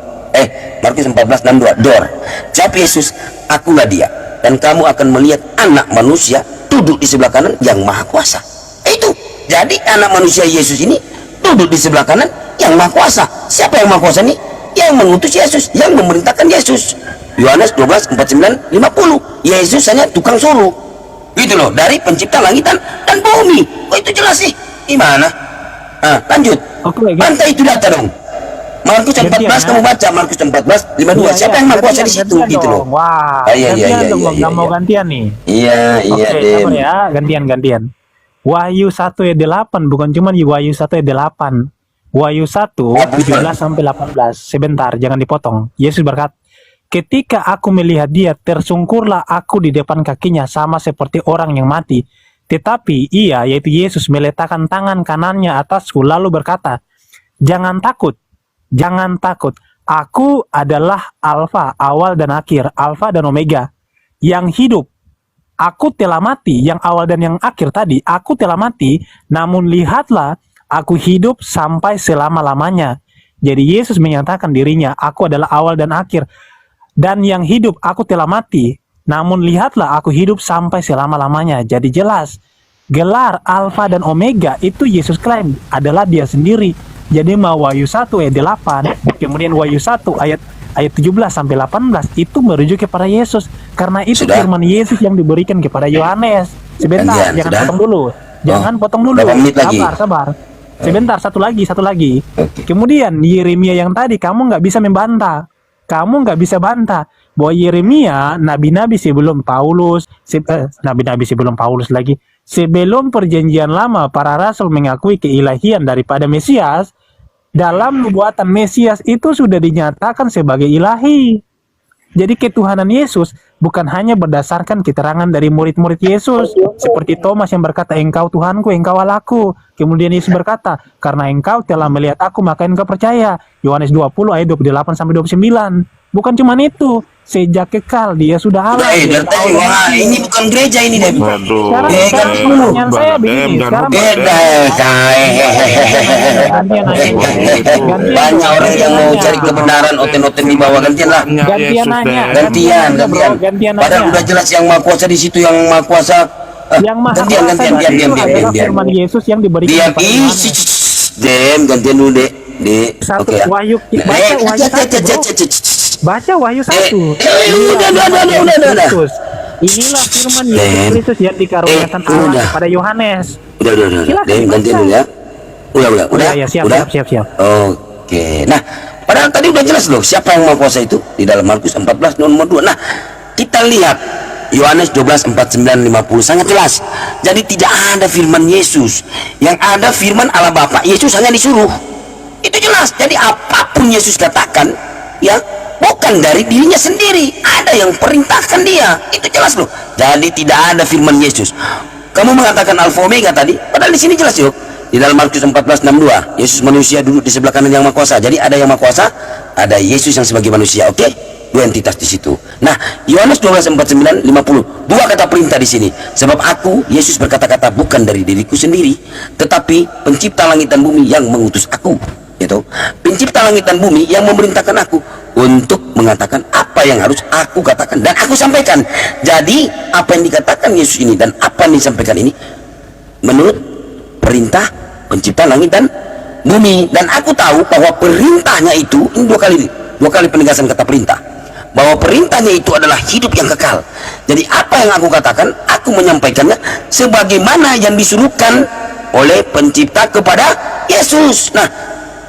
Markus 14:62. Dor. Jawab Yesus, akulah dia, dan kamu akan melihat anak manusia duduk di sebelah kanan yang Maha Kuasa. Itu. Jadi anak manusia Yesus ini duduk di sebelah kanan yang Maha Kuasa. Siapa yang Maha Kuasa ini? Yang mengutus Yesus, yang memerintahkan Yesus. Yohanes 12:49-50. Yesus hanya tukang suruh. Gitu loh, dari pencipta langitan dan bumi. Kok itu jelas sih? Gimana? Lanjut. Oke, Pantai itu data dong. Markus 14 kamu baca, Markus 14:52. Siapa yang Maha Kuasa di situ? Gitu loh. Wah, Iya, gantian dong, iya, nggak mau iya. gantian nih. Iya, Oke, Dem. sabar ya, gantian. Wahyu 1 ayat 8, bukan cuma di Wahyu 1 ayat 8. Wahyu 1 17 sampai 18. Sebentar, jangan dipotong. Yesus berkata, ketika aku melihat dia, tersungkurlah aku di depan kakinya sama seperti orang yang mati. Tetapi ia, yaitu Yesus, meletakkan tangan kanannya atasku lalu berkata, jangan takut. Aku adalah Alfa, awal dan akhir, Alfa dan Omega, yang hidup. Aku telah mati, yang awal dan yang akhir tadi, aku telah mati, namun lihatlah, aku hidup sampai selama-lamanya. Jadi Yesus menyatakan dirinya, aku adalah awal dan akhir, dan yang hidup, aku telah mati, namun lihatlah, aku hidup sampai selama-lamanya. Jadi jelas, gelar Alfa dan Omega itu Yesus klaim adalah dia sendiri. Jadi mau Wahyu 1 ayat 8, kemudian Wahyu 1 ayat 17 sampai 18 itu merujuk kepada Yesus, karena itu Sudah? firman Yesus yang diberikan kepada Yohanes. Sebentar, Gantian, jangan sudah? potong dulu. Jangan potong dulu. Berapa menit lagi? Sabar. Sebentar, satu lagi. Kemudian Yeremia yang tadi kamu nggak bisa membantah. Kamu nggak bisa bantah bahwa Yeremia, nabi-nabi sebelum Paulus, sebelum perjanjian lama para rasul mengakui keilahian daripada Mesias, dalam nubuatan Mesias itu sudah dinyatakan sebagai ilahi. Jadi ketuhanan Yesus bukan hanya berdasarkan keterangan dari murid-murid Yesus, seperti Thomas yang berkata, engkau Tuhanku, engkau Allahku. Kemudian Yesus berkata, karena engkau telah melihat aku maka engkau percaya. Yohanes 20 ayat 28 sampai 29. Bukan cuman itu, sejak kekal dia sudah Allah. Dan tadi, wah, ini bukan gereja ini, Dem. Waduh. Sekarang pertanyaan saya begini, sekarang gantian nanya. Banyak orang yang mau cari kebenaran, oten-oten di bawah, gantian lah. Gantian nanya. Gantian. Gantian Padahal nanya. udah jelas yang maha kuasa di situ, yang maha kuasa. Yang maha Gantian. kuasa itu adalah firman Yesus yang diberikan Diam, kepada Yohanes. Dem, gantian dulu, Dek. Satu Oke ya. Wahyu, baca Wahyu 1, bro. Baca Wahyu 1. Udah. Inilah firman Yesus Kristus yang dikaruniakan Allah kepada Yohanes. Udah. Silakan Dem, gantian dulu ya. Udah. Ya, siap. Oke. Nah, padahal tadi udah jelas loh siapa yang maha kuasa itu di dalam Markus 14 nomor 2. Nah, kita lihat Yohanes 12, 49, 50 sangat jelas. Jadi tidak ada firman Yesus. Yang ada firman Allah Bapa. Yesus hanya disuruh. Itu jelas. Jadi apapun Yesus katakan, ya bukan dari dirinya sendiri. Ada yang perintahkan dia. Itu jelas loh. Jadi tidak ada firman Yesus. Kamu mengatakan Alfa Omega tadi, padahal di sini jelas yuk. Di dalam Markus 14:62, Yesus manusia duduk di sebelah kanan yang maha kuasa. Jadi ada yang maha kuasa, ada Yesus yang sebagai manusia. Oke? Dua entitas di situ. Nah, Yohanes 12, 49, 50. Dua kata perintah di sini. Sebab aku, Yesus berkata-kata bukan dari diriku sendiri, tetapi pencipta langit dan bumi yang mengutus aku. Gitu. Pencipta langit dan bumi yang memerintahkan aku untuk mengatakan apa yang harus aku katakan dan aku sampaikan. Jadi apa yang dikatakan Yesus ini dan apa yang disampaikan ini menurut perintah pencipta langit dan bumi. Dan aku tahu bahwa perintahnya itu, ini dua kali penegasan kata perintah, bahwa perintahnya itu adalah hidup yang kekal. Jadi apa yang aku katakan, aku menyampaikannya sebagaimana yang disuruhkan oleh pencipta kepada Yesus. Nah,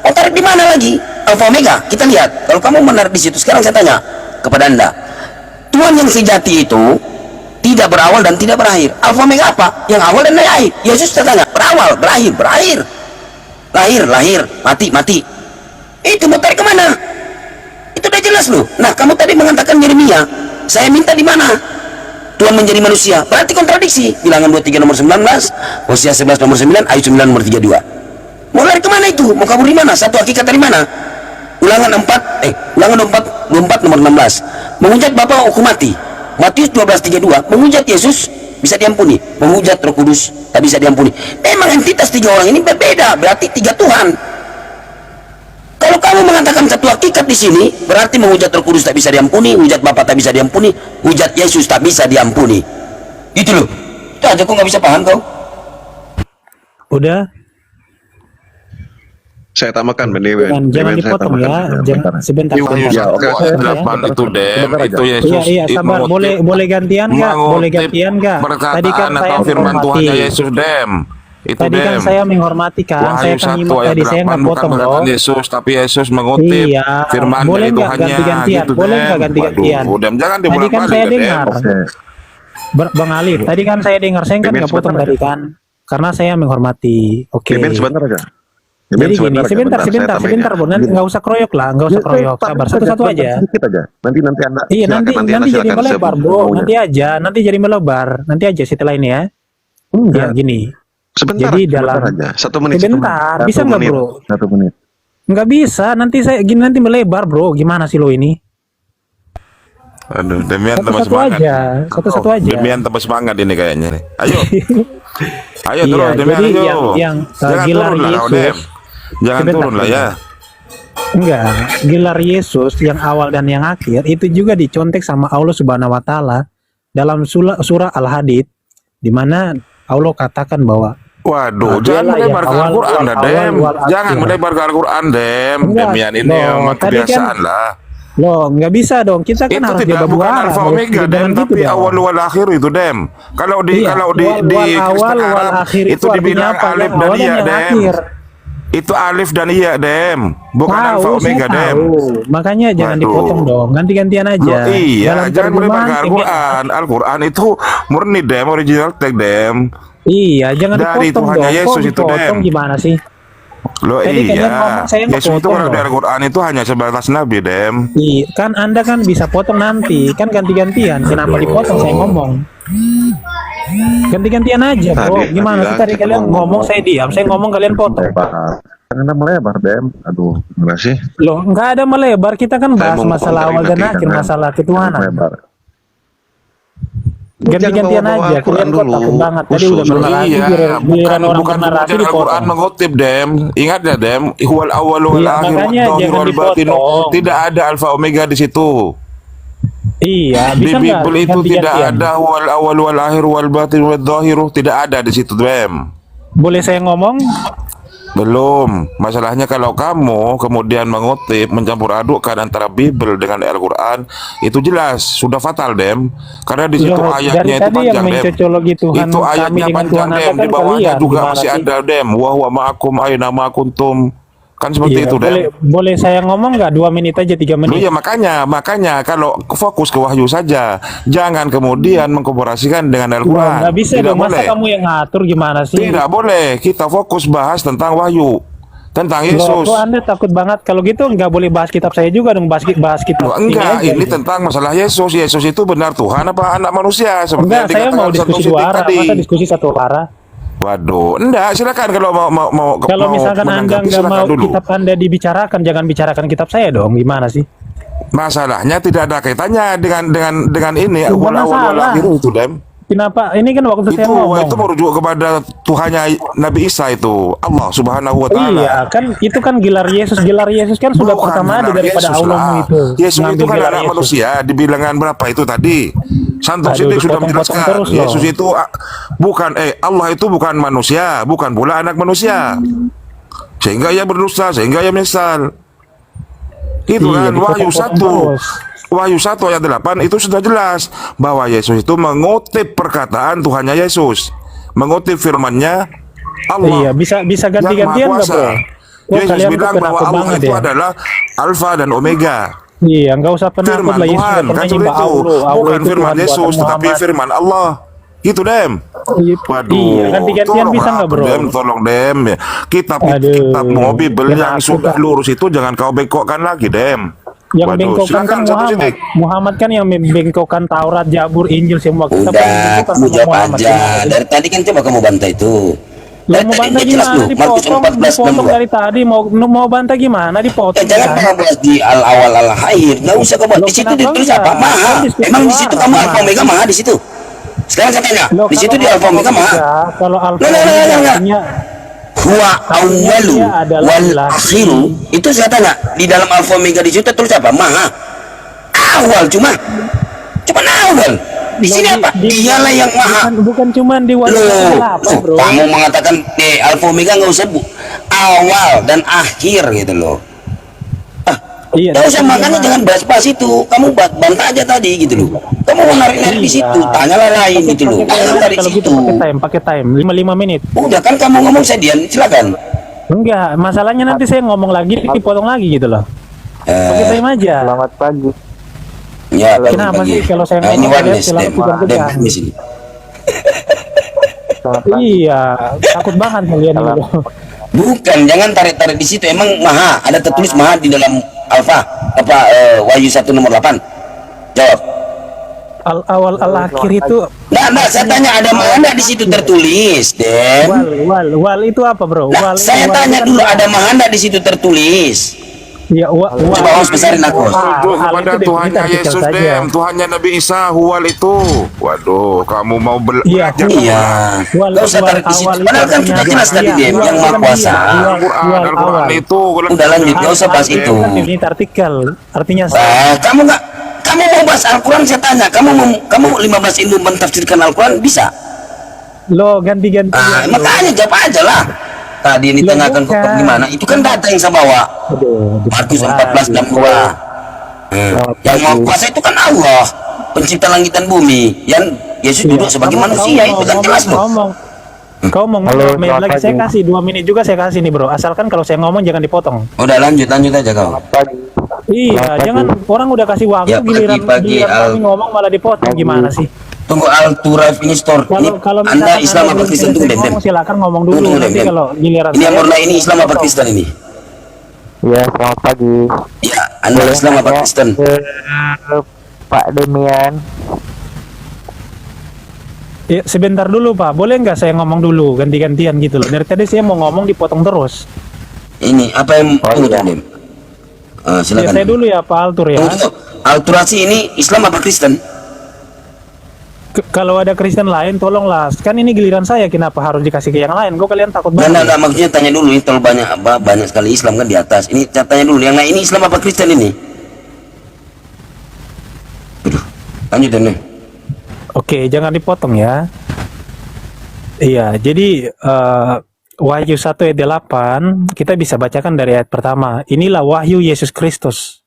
mau tarik di mana lagi? Alfa Omega. Kita lihat. Kalau kamu menarik di situ, sekarang saya tanya kepada Anda. Tuhan yang sejati itu tidak berawal dan tidak berakhir. Alfa Omega apa? Yang awal dan akhir. Yesus tanya, berawal, berakhir. Lahir, mati. Itu mau tarik kemana? Itu udah jelas loh. Nah, kamu tadi mengatakan Yeremia, saya minta di mana Tuhan menjadi manusia. Berarti kontradiksi. Bilangan 23 nomor 19, Hosea 11 nomor 9, ayat 9 nomor 32. Mau lari kemana itu? Mau kabur di mana? Satu hakikat dari mana? Ulangan 24 nomor 16. Menghujat Bapa hukum mati. Matius 12:32. Menghujat Yesus bisa diampuni. Menghujat Roh Kudus tak bisa diampuni. Memang entitas tiga orang ini berbeda. Berarti tiga Tuhan. Kalau kamu mengatakan satu hakikat di sini, berarti menghujat Roh Kudus tak bisa diampuni, hujat Bapa tak bisa diampuni, hujat Yesus tak bisa diampuni. Gitu loh. Itu aja kok nggak bisa paham kau. Udah. Saya tambahkan Jangan dipotong ya. Jangan sebentar. Itu Dem, itu Yesus. Iya, sabar. Boleh gantian nggak? Tadi kan saya menghormati Yesus Dem. Itu tadi kan saya menghormati kan. Saya kan nyimak tadi, saya nggak potong loh. Yesus, tapi Yesus mengutip firman boleh dari nggak Tuhannya. ganti-gantian? Boleh nggak ganti-gantian? Dem, jangan Tadi kan dibolak-balik saya Dem. dengar. Bang Alif, tadi kan saya dengar, saya kan nggak potong tadi kan. Karena saya menghormati. Oke. Sebentar aja. Jadi gini, sebentar, Bro. Nanti nggak usah kroyok lah, nggak usah kroyok. Sabar, satu-satu aja. Sedikit aja. Nanti Anda. Iya, nanti Anda jadi silakan melebar, Bro. Nanti jadi melebar. Nanti aja setelah ini ya. Ya, gini. Sebentar. Jadi dalam aja. 1 menit. Sebentar, bisa nggak, Bro? 1 menit. Nggak bisa. Nanti melebar, Bro. Gimana sih lo ini? Aduh, Demian tambah Satu-satu semangat. aja. Satu-satu aja. Demian tambah semangat ini kayaknya nih. Ayo. Ayo Iya, terus Demian, jadi ayo. yang Jangan gelar turun lah, Yesus. Dem. Jangan Sebentar, turun lah ya. Enggak, gelar Yesus yang awal dan yang akhir itu juga dicontek sama Allah Subhanahu wa taala dalam surah Al-Hadid, di mana Allah katakan bahwa Waduh, jangan melebar ke Al-Quran dah, Dem. Jangan melebar ke Al-Quran, Dem. Demian ini memang kebiasaan lah. Loh, nggak bisa dong. Kita kan Itu harus tidak jaga bukan dua arah. Alfa Omega, Dem, tapi awal wal akhir itu, Dem. Kalau di Kristen Arab itu dibilang alif dan iya, Dem. Itu alif dan iya, Dem. Bukan Alfa Omega, Dem. Makanya jangan dipotong dong. Ganti-gantian aja. Iya, jangan melebar ke Al-Quran. Al-Quran itu murni, Dem, original tag, Dem. Iya, jangan dari dipotong Tuhannya dong. Yesus Kok itu, dipotong Dem. gimana sih? Loh Tadi kalian ngomong, saya nggak Yesus itu potong kalau di loh. Al-Quran itu hanya sebatas nabi, Dem. Iya, kan Anda kan bisa potong nanti. Kan ganti-gantian. Kenapa dipotong saya ngomong? Ganti-gantian aja, Bro. Gimana sih tadi kalian ngomong, saya diam. Saya ngomong, kalian potong. Anda melebar, Dem. Aduh, gimana sih? Loh, nggak ada melebar. Kita kan bahas mau masalah awal dan akhir, masalah ketuhanan. Melebar. Ganti-gantian Jangan bawa-bawa aja. Al-Quran Kalian kok dulu. takut banget. Tadi Khusus. udah bernarasi, giliran orang bukan bernarasi membaca Al-Quran dipotong. mengutip, Dem. Ingat ya, Dem. Huwal awal wal Iya, akhir makanya wal zahir jangan wal batin. dipotong. Tidak ada alfa omega di situ. Iya, Di bisa nggak Bible itu tidak ganti-gantian? ada huwal awal wal akhir wal batin wal zahir. Tidak ada di situ, Dem. Boleh saya ngomong? Belum. Masalahnya kalau kamu kemudian mengutip, mencampur adukkan antara Bible dengan Al-Quran, itu jelas sudah fatal, Dem. Karena di situ Loh, ayatnya dari itu tadi yang panjang, Dem. mencocologi Tuhan Itu kami ayatnya dengan panjang, Tuhan Anda Dem. Di kan bawahnya kalian. juga Gimana masih sih? ada, Dem. Wa huwa ma'akum aina ma kuntum. Kan seperti Iya, itu, Dem. boleh saya ngomong nggak 2 menit aja, 3 Loh, menit? ya makanya kalau fokus ke wahyu saja, jangan kemudian mengkomparasikan dengan Loh, Al-Quran. nggak bisa Tidak dong, masa boleh. kamu yang ngatur gimana sih? Tidak boleh. Kita fokus bahas tentang wahyu, tentang Loh, Yesus. kok Anda takut banget? Kalau gitu nggak boleh bahas kitab saya juga dong, bahas kitab Loh, enggak, aja ini gitu. tentang masalah Yesus. Yesus itu benar Tuhan apa anak manusia? Seperti Enggak, yang saya mau dikatakan diskusi Satu dua Siti arah, tadi. masa diskusi satu arah? Waduh, enggak, silakan kalau mau Kalau misalkan Anda menanggapi, nggak silakan mau dulu. kitab Anda dibicarakan, jangan bicarakan kitab saya dong, gimana sih? Masalahnya tidak ada kaitannya dengan ini Bukan awal masalah. akhir itu, Dem. Kenapa? Ini kan waktu saya Itu ngomong. merujuk kepada Tuhannya Nabi Isa itu, Allah Subhanahu wa taala. Iya, kan itu kan gelar Yesus. Gelar Yesus kan sudah Bukan pertama ada gelar daripada Yesus Allahmu lah. itu. Yesus itu Ngambil kan gelar anak Yesus. manusia di bilangan berapa itu tadi? Santos Aduh, Sidik sudah dipotong-potong menjelaskan terus loh. Yesus itu bukan Allah itu bukan manusia, bukan pula anak manusia. Sehingga ia berdosa, sehingga ia menyesal. Itu Iya, kan Wahyu dipotong-potong 1. terus. Wahyu 1 ayat 8 itu sudah jelas bahwa Yesus itu mengutip perkataan Tuhannya Yesus, mengutip firman-Nya Allah. Iya, bisa ganti-gantian Yang Maha nggak, bro? Kuasa. Kok Yesus kalian bilang kok bahwa penakut Allah banget itu ya? adalah Alfa dan Omega. Iya, nggak usah penakut Firman lah. Yesus Tuhan, nggak kan pernah seperti nyembah itu. Allah. Bukan itu firman Tuhan Yesus, buatan tetapi Muhammad. firman Allah. Gitu, Dem. Waduh, Iya, ganti-gantian bisa nggak, bro? Dem, tolong Dem. Kitab Aduh, Bible yang kenapa sudah kita- lurus itu jangan kau bengkokkan lagi, Dem. Yang Waduh, bengkokkan kan silakan, Satu Muhammad. Sidik. Muhammad kan yang membengkokkan Taurat, Zabur, Injil semua. Kita kan Udah, membengkokkan kamu sama jawab Muhammad. aja. Dari tadi kan coba kamu bantah itu. Lah Dari mau tadi bantah udah jelas gimana? loh, Markus Dipotong 14:62. dari tadi. Mau bantah gimana? Dipotong. Jangan kan? pernah bahas di awal akhir. Nggak usah kau buat. Loh, Di situ kenapa ditulis enggak? apa? Maha. Kan diskusi Emang di dua situ arah, kamu gimana? Alfa Omega Maha di situ. Sekarang saya tanya, Loh, di situ kalau di Alfa Omega Maha. Kalau Alfa Loh, Omega artinya Huwa awwalu dia adalah wal laki. akhiru. Itu saya tanya, di dalam Alfa Omega di situ tulis apa? Maha. Awal cuma awal. Di sini apa? Dialah yang maha. bukan cuma di wajah Loh, apa, bro? kamu mengatakan Alfa Omega nggak usah awal dan akhir gitu loh. Iya, Nggak usah, tapi makanya gimana? jangan bahas itu. Kamu bantah aja tadi gitu loh. Kamu mau narik di situ, tanyalah lain gitu loh. Jangan dari Kalau gitu situ. pakai time 5 menit. Udah kan kamu ngomong saya diam, silakan. Enggak, masalahnya nanti saya ngomong lagi dipotong lagi gitu loh. Pakai time aja. Selamat pagi. Ya, Kenapa pagi. sih kalau saya Nah, ini ngomong wireless, selalu Dem. pegang-pegang? Dem, di sini. Iya, takut banget kalian ini, bro. Bukan, jangan tarik-tarik di situ. Emang maha, ada tertulis maha di dalam Alfa apa Wahyu 1 nomor 8. Jawab. Awal akhir itu Nah, saya tanya ada maha nggak di situ tertulis, Dem? wal itu apa, bro? Nah, saya tanya itu dulu kan- ada maha nggak di situ tertulis? Ya, Coba harus besarin aku. Itu hal kepada itu Tuhannya definisi Yesus, saja. Dem. Tuhannya Nabi Isa, Huwal itu. Waduh, kamu mau Iya, belajar Iya. Nggak usah tarik di situ. Padahal kan sudah jelas tadi, Dem, yang maha kuasa. Al-Quran itu. Udah lanjut, nggak usah bahas itu. Ini artikel, artinya Kamu mau bahas Al-Quran, saya tanya. Kamu 15 ilmu mentafsirkan Al-Quran bisa? lo ganti-ganti. Makanya jawab aja lah. Tadi ini Loh, tengahkan kok bukan. gimana? Itu kan data yang saya bawa. Markus 14:62. Yang mau kuasa itu kan Allah, pencipta langit dan bumi. Yang Yesus duduk sebagai manusia, itu kan jelas loh. Kau mau ngomong lagi, saya kasih 2 menit juga, saya kasih nih, bro. Asalkan kalau saya ngomong jangan dipotong. Udah lanjut aja kau. Iya, jangan orang udah kasih waktu, Ya, giliran pagi, kami ngomong malah dipotong, gimana sih? Tunggu Al-Turaf ini store. Ini Kalau Anda misalkan Islam Anda apa belum Kristen? Tunggu, selesai Dem. ngomong, silakan ngomong dulu. Tunggu, Nanti Dem. kalau giliran Ini yang saya, murna ini Islam apa potong. Kristen ini? Ya, selamat pagi. Ya, Anda Islam apa Kristen? Pak Demian. Ya, sebentar dulu, Pak. Boleh nggak saya ngomong dulu, ganti-gantian gitu loh. Dari tadi saya mau ngomong dipotong terus. ini apa yang tunggu Dem? Ya, silakan. saya dulu ya Pak Altur ya. Tunggu. Alturasi ini Islam apa Kristen? Kalau ada Kristen lain tolonglah, kan ini giliran saya, kenapa harus dikasih ke yang lain? Kok kalian takut banget? Enggak, maksudnya tanya dulu, ini terlalu banyak sekali Islam kan di atas. Ini tanya dulu, yang lain ini Islam apa Kristen ini? Aduh, lanjut Dem. Oke, jangan dipotong ya. Iya, jadi Wahyu 1 ayat 8 kita bisa bacakan dari ayat pertama. Inilah wahyu Yesus Kristus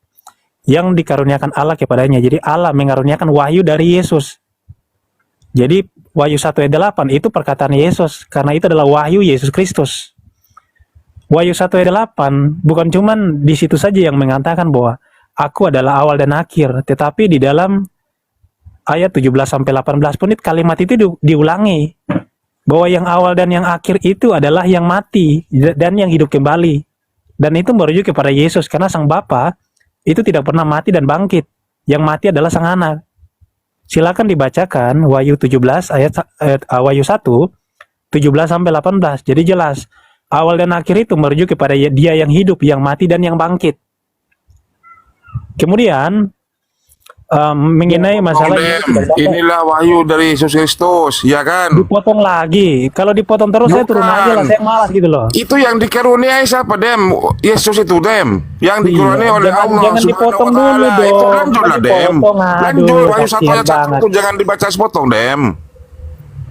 yang dikaruniakan Allah kepadanya. Jadi Allah mengaruniakan wahyu dari Yesus. Jadi Wahyu 1 ayat 8 itu perkataan Yesus, karena itu adalah wahyu Yesus Kristus. Wahyu 1 ayat 8 bukan cuman di situ saja yang mengatakan bahwa aku adalah awal dan akhir, tetapi di dalam ayat 17 sampai 18 pun kalimat itu diulangi bahwa yang awal dan yang akhir itu adalah yang mati dan yang hidup kembali. Dan itu merujuk kepada Yesus, karena Sang Bapa itu tidak pernah mati dan bangkit. Yang mati adalah Sang Anak. Silakan dibacakan Wahyu 17 Wahyu 1 17 sampai 18. Jadi jelas awal dan akhir itu merujuk kepada Dia yang hidup, yang mati dan yang bangkit. Kemudian mengenai masalah inilah wahyu dari Yesus Kristus, ya kan? Dipotong lagi. Kalau dipotong terus saya turun aja lah, saya malas gitu loh. Itu yang dikaruniai siapa, Dem? Yesus itu, Dem. Yang dikaruniai oleh Allah. Jangan dipotong dulu dong. Itu lanjut lah, Dem. Lanjut Wahyu 1 ayat 1 itu jangan dibaca sepotong, Dem.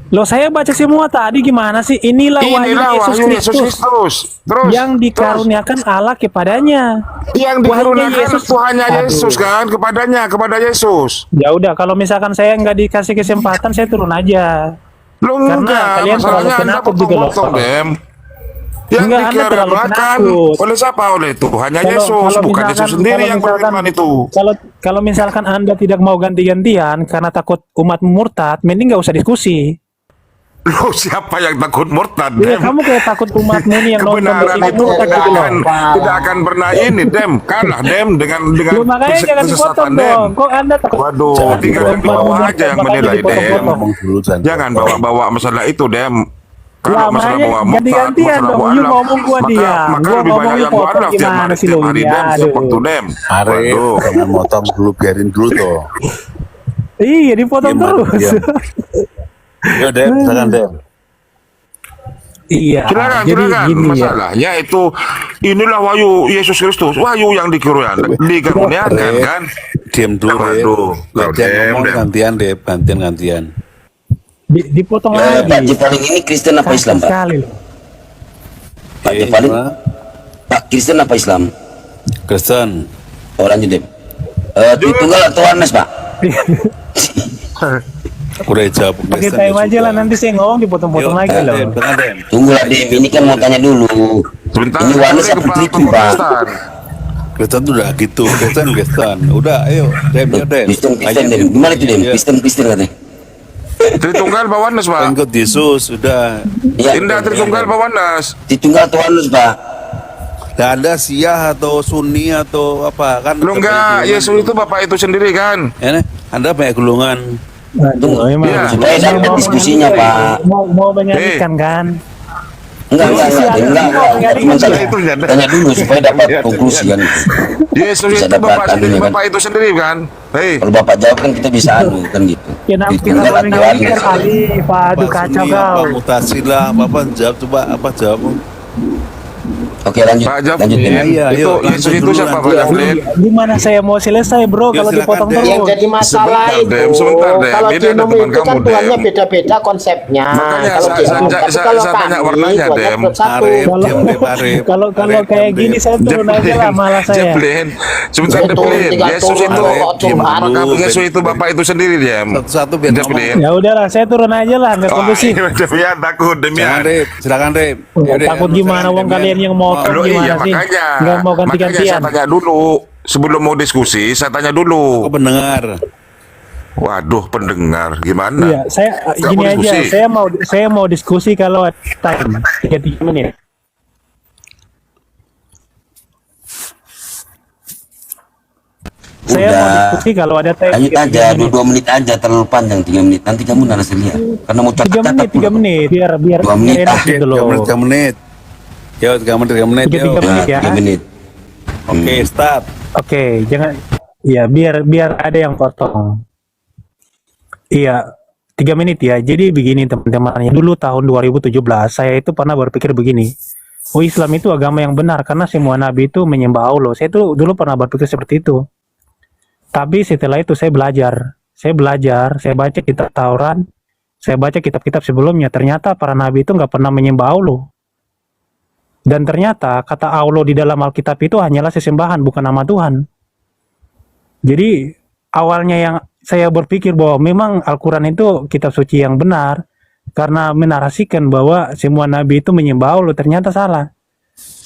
Loh, saya baca semua tadi, gimana sih? Inilah wahyu Yesus Kristus Terus yang dikaruniakan Allah kepadanya. Yang dikaruniakan Tuhannya Yesus kan kepada Yesus. Ya udah, kalau misalkan saya nggak dikasih kesempatan, saya turun aja. Lo Karena enggak, kalian terlalu masalahnya Anda penakut gitu loh. potong-potong, Dem. Yang Enggak, Anda terlalu dikaruniakan penakut. oleh siapa? Oleh Tuhannya Yesus, bukan Yesus sendiri yang berfirman itu. Kalau misalkan Anda tidak mau ganti-gantian karena takut umat murtad, mending nggak usah diskusi. Lo siapa yang takut murtad, Iya, Dem? kamu kayak takut umat ini yang nonton Kebenaran TV itu murtad gitu loh. tidak akan pernah ini, Dem. Kalah, Dem, dengan Loh, makanya jangan dipotong kesesatan, Dem. dong. Kok Anda takut? Waduh, tinggal di bawah aja yang menilai, Dem. Jangan bawa-bawa masalah itu, Dem. Kalau Lah, masalah makanya bawa murtad, ganti-gantian masalah dong. bawa You alaf, ngomong gua diam. maka Gua lebih banyak ngomong yang potong gua alaf tiap gimana hari, sih lo ini? Dem, Aduh. setiap waktu, Dem. Waduh. Jangan motong dulu, biarin dulu toh. Iya, dipotong Diam, terus. diam. Yo, Dem, silakan, Dem. Iya. Silakan, Jadi silakan. gini ya. Masalahnya itu inilah wahyu Yesus Kristus, wahyu yang dikaruniakan kan. Diam dulu, Dem. Waduh, Gantian Dem, ngomong, Dem. gantian. Dipotong Pak lagi. Jepaling ini Kristen apa Islam, Pak? Sekali loh. Pak Jepaling, Pak Kristen apa Islam? Kristen. Oh, lanjut Dem. Tunggal atau Anas, Pak? Udah jawab Pakai Kristen. time aja lah, nanti saya ngomong dipotong-potong lagi loh. Dem, tengah, Dem. Tunggulah Dem, ini kan mau tanya dulu. Sebentar, Ini Wanes saya apa kepala Triti, Pak? Protestan. Kristen tuh udah gitu, Kristen. Udah, ayo, Dem, ya, Dem. Kristen, Ayo, Dem. Gimana itu Dem? Iya. Kristen katanya. Tritunggal Pak Wanes, Pak. Pengikut Yesus, udah. Iya, Indah Tritunggal Pak Wanes. Tritunggal atau Anas, Pak? Gak ada Syiah atau Sunni atau apa kan? Lo enggak, Yesus itu Bapak itu sendiri kan. Ya, Anda banyak golongan. Aduh, emang. Iya. Supaya dapat diskusinya, Pak. Mau menyanyikan kan? Enggak. Cuma Itu janda. tanya dulu supaya dapat konklusi kan. Yesus Bisa itu dapat Bapak sendiri, anunya, kan? Bapak itu sendiri kan. Hei, Kalau Bapak jawab kan kita bisa anu kan gitu. Kenapa kita Ditunggal mau atau menyanyikan Anas. kali? Pak, aduh kacau Sunni, apa kau. Mutazilah, apa jawab coba apa jawab? Oke, lanjut. Pak Lanjut Jaflin. Dem. Iya, Itu yuk, Yesus lanjut itu dulu, siapa Pak lanjut. Jaflin? Gimana saya mau selesai bro Ya, kalau silakan, dipotong Dem. terus? Yang jadi masalah Sebentar, itu Dem, sebentar, Dem. kalau Ini di ada umum teman itu kan kamu, Tuhannya Dem. beda-beda konsepnya. Makanya Kalau di umum, tapi kalau saya tanya kami warnanya, Tuhannya Dem. tetap satu. Arif, diam, Dem, Arif. Kalau Arif, kayak diam, gini Dem. saya turun aja lah, malah saya. Jaflin. Sebentar, Itu Jaflin. tinggal Yesus turun itu kok, Tuhan. Apakah Dulu, Yesus Dem. itu Bapak itu sendiri, Dem? Satu-satu biar Jaflin. ngomong. Ya udahlah, saya turun aja lah, nggak kondusif. Demian takut, Silakan, demian. Rip. Silakan, Rip. Yaudah, Takut anu, gimana silakan, wong Dem, kalian ya. yang motong Loh, gimana iya, sih? makanya Nggak mau saya ganti-gantian. tanya dulu sebelum mau diskusi, saya tanya Aku dulu. pendengar. Waduh, pendengar gimana? Iya, saya Nggak gini mau aja, diskusi. saya mau diskusi kalau ada time 3 menit. Saya mau Udah. diskusi kalau ada time Lanjut 3 aja, menit. 2 menit aja, terlalu panjang 3 menit. Nanti kamu narasi lihat. Karena mau 3 catat-catat menit, 3 pula. menit, biar 2 menit enak ah. gitu loh. 3 menit. Yo, 3 menit, yo. 3 menit ya. 3 menit. Oke, start. Oke, jangan. Iya, biar ada yang potong. Iya, 3 menit ya. Jadi begini teman-teman. Dulu tahun 2017 saya itu pernah berpikir begini. Oh, Islam itu agama yang benar karena semua nabi itu menyembah Allah. Saya itu dulu pernah berpikir seperti itu. Tapi setelah itu saya belajar, saya baca kitab Taurat, saya baca kitab-kitab sebelumnya. Ternyata para nabi itu nggak pernah menyembah Allah. Dan ternyata kata Allah di dalam Alkitab itu hanyalah sesembahan, bukan nama Tuhan. Jadi awalnya yang saya berpikir bahwa memang Al-Quran itu kitab suci yang benar, karena menarasikan bahwa semua nabi itu menyembah Allah, ternyata salah.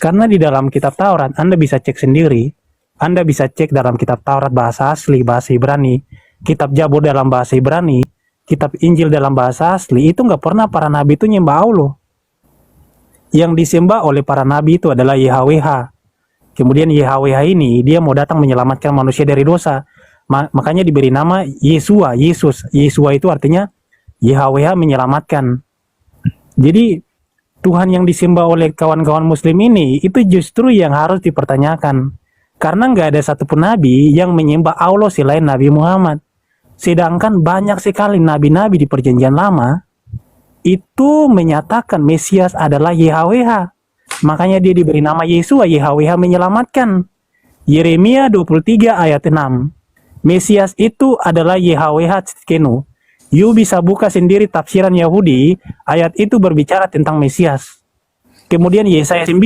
Karena di dalam kitab Taurat, Anda bisa cek sendiri, Anda bisa cek dalam kitab Taurat bahasa asli, bahasa Ibrani, kitab Jabur dalam bahasa Ibrani, kitab Injil dalam bahasa asli, itu nggak pernah para nabi itu menyembah Allah. Yang disembah oleh para nabi itu adalah YHWH. Kemudian YHWH ini, dia mau datang menyelamatkan manusia dari dosa. Makanya diberi nama Yesua, Yesus. Yesua itu artinya YHWH menyelamatkan. Jadi Tuhan yang disembah oleh kawan-kawan muslim ini itu justru yang harus dipertanyakan. Karena nggak ada satupun nabi yang menyembah Allah selain Nabi Muhammad. Sedangkan banyak sekali nabi-nabi di perjanjian lama itu menyatakan Mesias adalah YHWH. Makanya dia diberi nama Yesua, YHWH menyelamatkan. Yeremia 23 ayat 6. Mesias itu adalah YHWH Tzidkenu. You bisa buka sendiri tafsiran Yahudi, ayat itu berbicara tentang Mesias. Kemudian Yesaya 9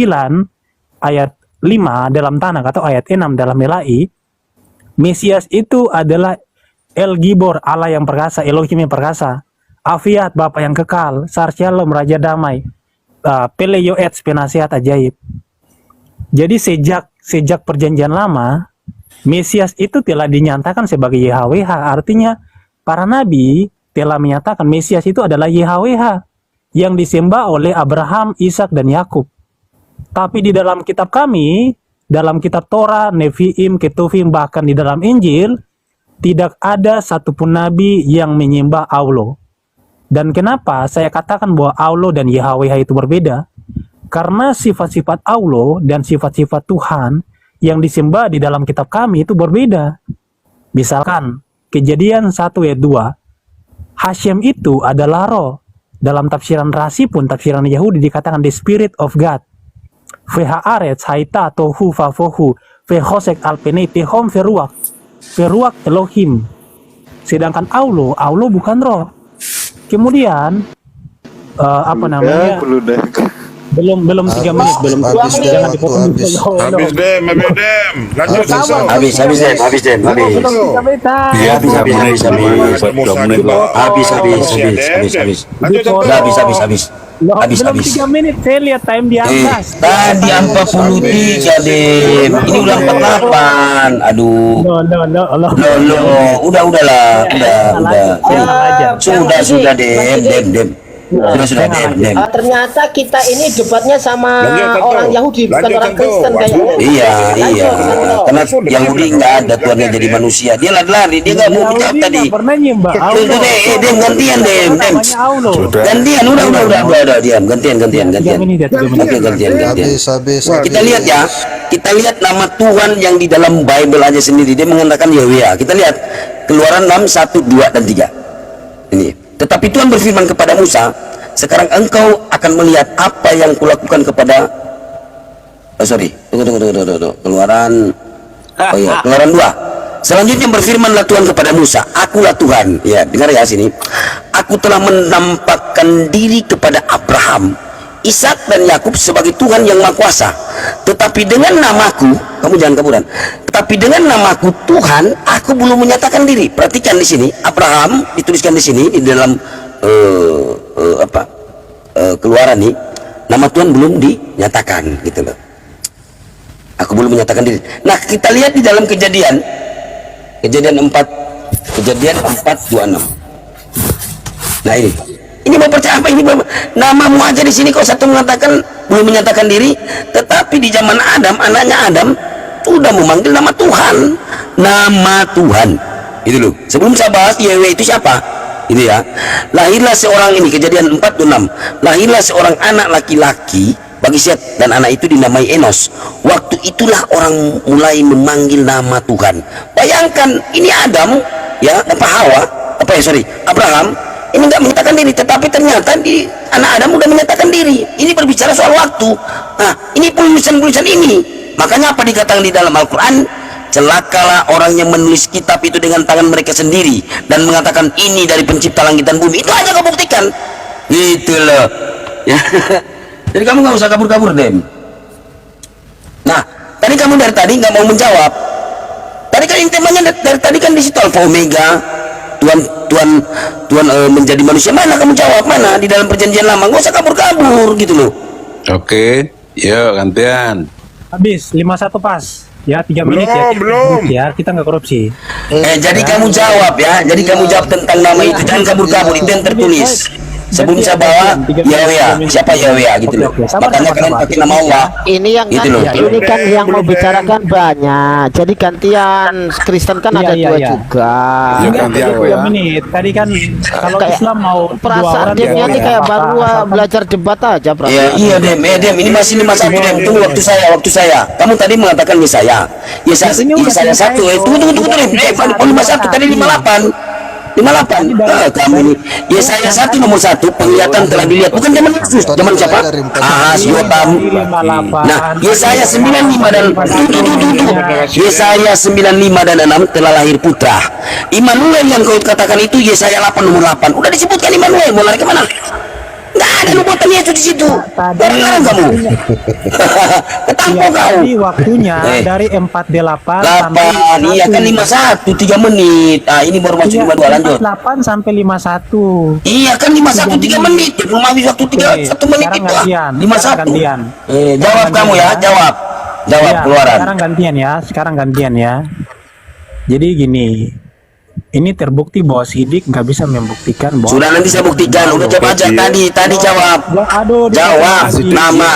ayat 5 dalam Tanakh atau ayat 6 dalam Melai, Mesias itu adalah El Gibor, Allah yang perkasa, Elohim yang perkasa. Afiat, Bapa yang kekal, Sar Shalom, Raja Damai, Peleyoets, penasihat ajaib. Jadi sejak perjanjian lama, Mesias itu telah dinyatakan sebagai YHWH. Artinya para nabi telah menyatakan Mesias itu adalah YHWH yang disembah oleh Abraham, Ishak, dan Yakub. Tapi di dalam kitab kami, dalam kitab Torah, Nevi'im, Ketuvim, bahkan di dalam Injil, tidak ada satupun nabi yang menyembah Allah. Dan kenapa saya katakan bahwa Allah dan YHWH itu berbeda? Karena sifat-sifat Allah dan sifat-sifat Tuhan yang disembah di dalam kitab kami itu berbeda. Misalkan, Kejadian 1 ayat 2, Hashem itu adalah roh. Dalam tafsiran Rasi pun, tafsiran Yahudi dikatakan the Spirit of God. Vehaaretz haita tohu favohu, vehosek alpene tehom veruak. Veruak Elohim. Sedangkan Allah bukan roh. Kemudian apa namanya? Belum 3 menit, belum. Jangan dipotong. Habis dem. Lanjut besok. Habis dem. Habis. Belum 3 menit, saya lihat time di atas. Tadi 43 dem. Ini ulang 48. Aduh. Udahlah. Sudah dem. Sudah dem. Ternyata kita ini debatnya sama orang Yahudi, bukan orang Kristen kayaknya. Iya. Karena Yahudi nggak ada Tuhannya jadi manusia. Dia lari, dia nggak mau jawab tadi. Dem gantian. Gantian, udah diam. Gantian. Oke, gantian. Habis. Kita lihat nama Tuhan yang di dalam Bible aja sendiri. Dia mengatakan Yahweh. Kita lihat Keluaran 6, 1, 2, dan 3. Ini. Tetapi Tuhan berfirman kepada Musa, sekarang engkau akan melihat apa yang kulakukan kepada Tunggu. Keluaran 2. Selanjutnya berfirmanlah Tuhan kepada Musa, akulah Tuhan. Ya, dengar ya sini. Aku telah menampakkan diri kepada Abraham, Ishak, dan Yakub sebagai Tuhan yang Maha Kuasa. Tetapi dengan namaku, kamu jangan kaburan. Tetapi dengan namaku Tuhan, aku belum menyatakan diri. Perhatikan di sini, Abraham dituliskan di sini di dalam Keluaran nih, nama Tuhan belum dinyatakan, gitu loh. Aku belum menyatakan diri. Nah, kita lihat di dalam Kejadian 4:26. Nah ini mau percaya apa? Ini namamu aja di sini kok satu mengatakan belum menyatakan diri, tetapi di zaman Adam, anaknya Adam sudah memanggil nama Tuhan. Itu loh. Sebelum saya bahas Yahweh itu siapa? Itu ya. Lahirlah seorang ini, Kejadian 4:6. Lahirlah seorang anak laki-laki bagi Set dan anak itu dinamai Enos. Waktu itulah orang mulai memanggil nama Tuhan. Bayangkan, ini Adam, ya, Abraham, ini nggak menyatakan diri, tetapi ternyata di anak Adam udah menyatakan diri. Ini berbicara soal waktu. Nah, ini tulisan-tulisan ini. Makanya apa dikatakan di dalam Al-Quran? Celakalah orang yang menulis kitab itu dengan tangan mereka sendiri dan mengatakan ini dari pencipta langit dan bumi. Itu aja kau buktikan. Gitu loh. Ya. Jadi kamu nggak usah kabur-kabur, Dem. Nah, tadi kamu dari tadi nggak mau menjawab. Tadi kan temanya dari tadi kan di situ Alfa Omega. Tuhan menjadi manusia. Mana kamu jawab? Mana di dalam perjanjian lama? Nggak usah kabur-kabur gitu loh. Oke, yuk gantian. Habis 51 pas. Ya 3 menit ya. Belum. Ya, kita nggak korupsi. Jadi kamu jawab ya. Jadi kamu jawab tentang nama itu. Jangan kabur-kabur. Itu yang tertulis. Sebelum saya bawa Yahweh, siapa Yahweh gitu loh. Makanya kalian pakai nama Allah. Ini yang Gitu loh. ini kan yang mau bicarakan banyak. Jadi gantian Kristen kan ada dua juga. Ya, gantian, 3 menit. Tadi kan kalau Kayak Islam mau Perasaan dia ini kayak baru belajar debat aja, perasaan. Iya Dem, ini masih 51 Dem. Tunggu waktu saya. Kamu tadi mengatakan Yesaya 1. Tunggu Dem. 51 tadi 58. 58. Kamu ini Yesaya 1 nomor 1 penglihatan telah dilihat. Bukan zaman Yesus, zaman siapa? Ahas, Yotam. Nah, Yesaya 95 dan Yesaya 95 dan 6 telah lahir putra. Immanuel yang kau katakan itu Yesaya 8 nomor 8. Udah disebutkan Immanuel, mau lari kemana? Nggak ada nubuatan Yesus di situ. Barang-barang kamu. Ketampung kau. Tadi waktunya dari 48 sampai 8, iya kan 51, 3 menit. Ah, ini baru masuk 52, lanjut. 8 sampai 51. Iya kan 51 3 menit. Belum habis waktu 1 menit sekarang itu. gantian. 51. Gantian. Jawab kamu ya, jawab. Jawab Iya, keluaran. Sekarang gantian ya. Jadi gini, ini terbukti bahwa Sidik nggak bisa membuktikan bahwa Sudah, nanti saya buktikan. Udah coba aja tadi jawab. Aduh, dia Jawab kasih nama.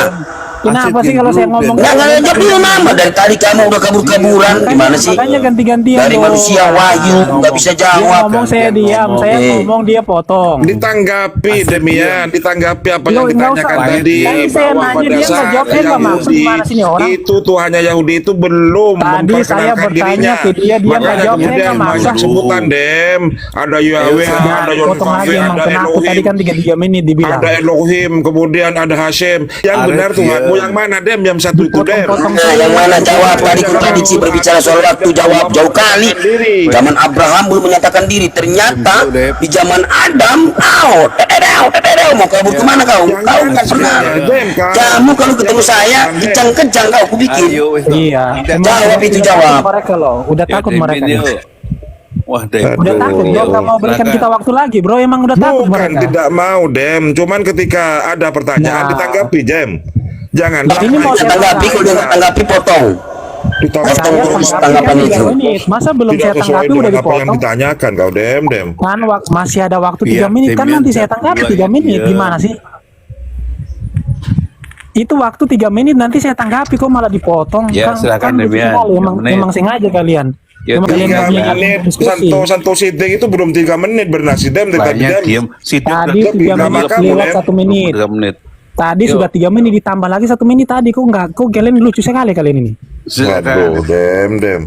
Kenapa sih kalau saya ngomong Nggak jawab dulu nama. Dari tadi kamu udah kabur-kaburan. Gimana sih? Makanya ganti-gantian Dari dong. manusia wahyu nggak bisa Dia jawab. ngomong saya diam, saya ngomong dia potong. Ditanggapi Demian, ditanggapi apa yang Loh, nggak ditanyakan usah. tadi Tadi saya bahwa nanya, pada dia nggak saat jawab, saya nggak maksud Yahudi gimana sih nih orang. itu Tuhannya Yahudi itu belum Tadi saya memperkenalkan bertanya dirinya. ke dia nggak Makanya jawab, saya kemudian nggak banyak maksud. sebutan Dem, ada Yahweh, ada Potong lagi Yahweh, emang ada kenapa tadi Elohim, kan 3 menit dibilang. ada Elohim, kemudian ada Hashem. Yang Ada benar dia. Tuhanmu yang mana Dem? Yang satu itu Dem. Nah, yang mana jawab? Tadi kontradiksi berbicara soal waktu, jawab jauh kali. Zaman Abraham belum menyatakan diri. Ternyata di zaman Adam, mau kabur kemana kau? Kau nggak pernah. Kamu kalau ketemu saya, kejang-kejang kau kubikin. Iya. Jawab itu, jawab. Mereka loh, udah takut mereka. nih. Wah, Dem. Udah takut, bro. Nggak mau berikan kita waktu lagi, bro. Emang udah takut Bukan mereka. tidak mau Dem, cuman ketika ada pertanyaan Nah. ditanggapi Dem. Jangan. Ini mau Saya tanggapi, kalau dia nggak tanggapi potong. ditanggapi Potong Saya terus tanggapi tanggapan kan itu. 3 menit. Masa belum tidak saya sesuai tanggapi dengan udah apa yang dipotong? ditanyakan kau Dem. Kan masih ada waktu 3 Iya, menit kan Demian nanti saya jawab tanggapi lagi. 3 menit. Iya. Gimana sih? Itu waktu 3 menit nanti saya tanggapi kok malah dipotong. Ya, silakan, lucu Demian. sekali. 3 menit. Emang sengaja kalian. Ya, Emang kalian 3 nggak punya menit diskusi. Santo Sidik itu belum 3 menit bernasi Dem. Tetapi Banyak Dem diam. Situ Tadi 3 menit kamu, lewat Dem. 1 menit. 3 menit. Tadi Yuk. sudah 3 menit ditambah lagi 1 menit tadi. Kok kalian lucu sekali kalian ini. Waduh, Silakan. Dem.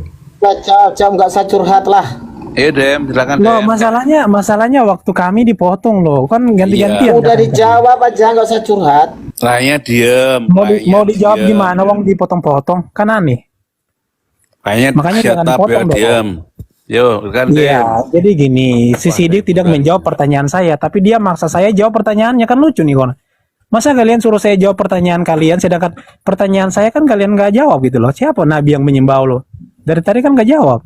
Jam nggak usah curhat lah. Dem, silakan Loh, Dem. masalahnya waktu kami dipotong loh. Kan ganti-gantian. Udah kan? dijawab aja, nggak usah curhat. Lainnya diem. Mau dijawab gimana wong dipotong-potong? Kan aneh. Makanya jangan Siapa dipotong dong. diem. Yo, kan Iya, Dem. jadi gini, si Sidik tidak menjawab pertanyaan saya, tapi dia maksa saya jawab pertanyaannya, kan lucu nih kon. Masa kalian suruh saya jawab pertanyaan kalian, sedangkan pertanyaan saya kan kalian nggak jawab gitu loh. Siapa nabi yang menyembah lo? Dari tadi kan nggak jawab.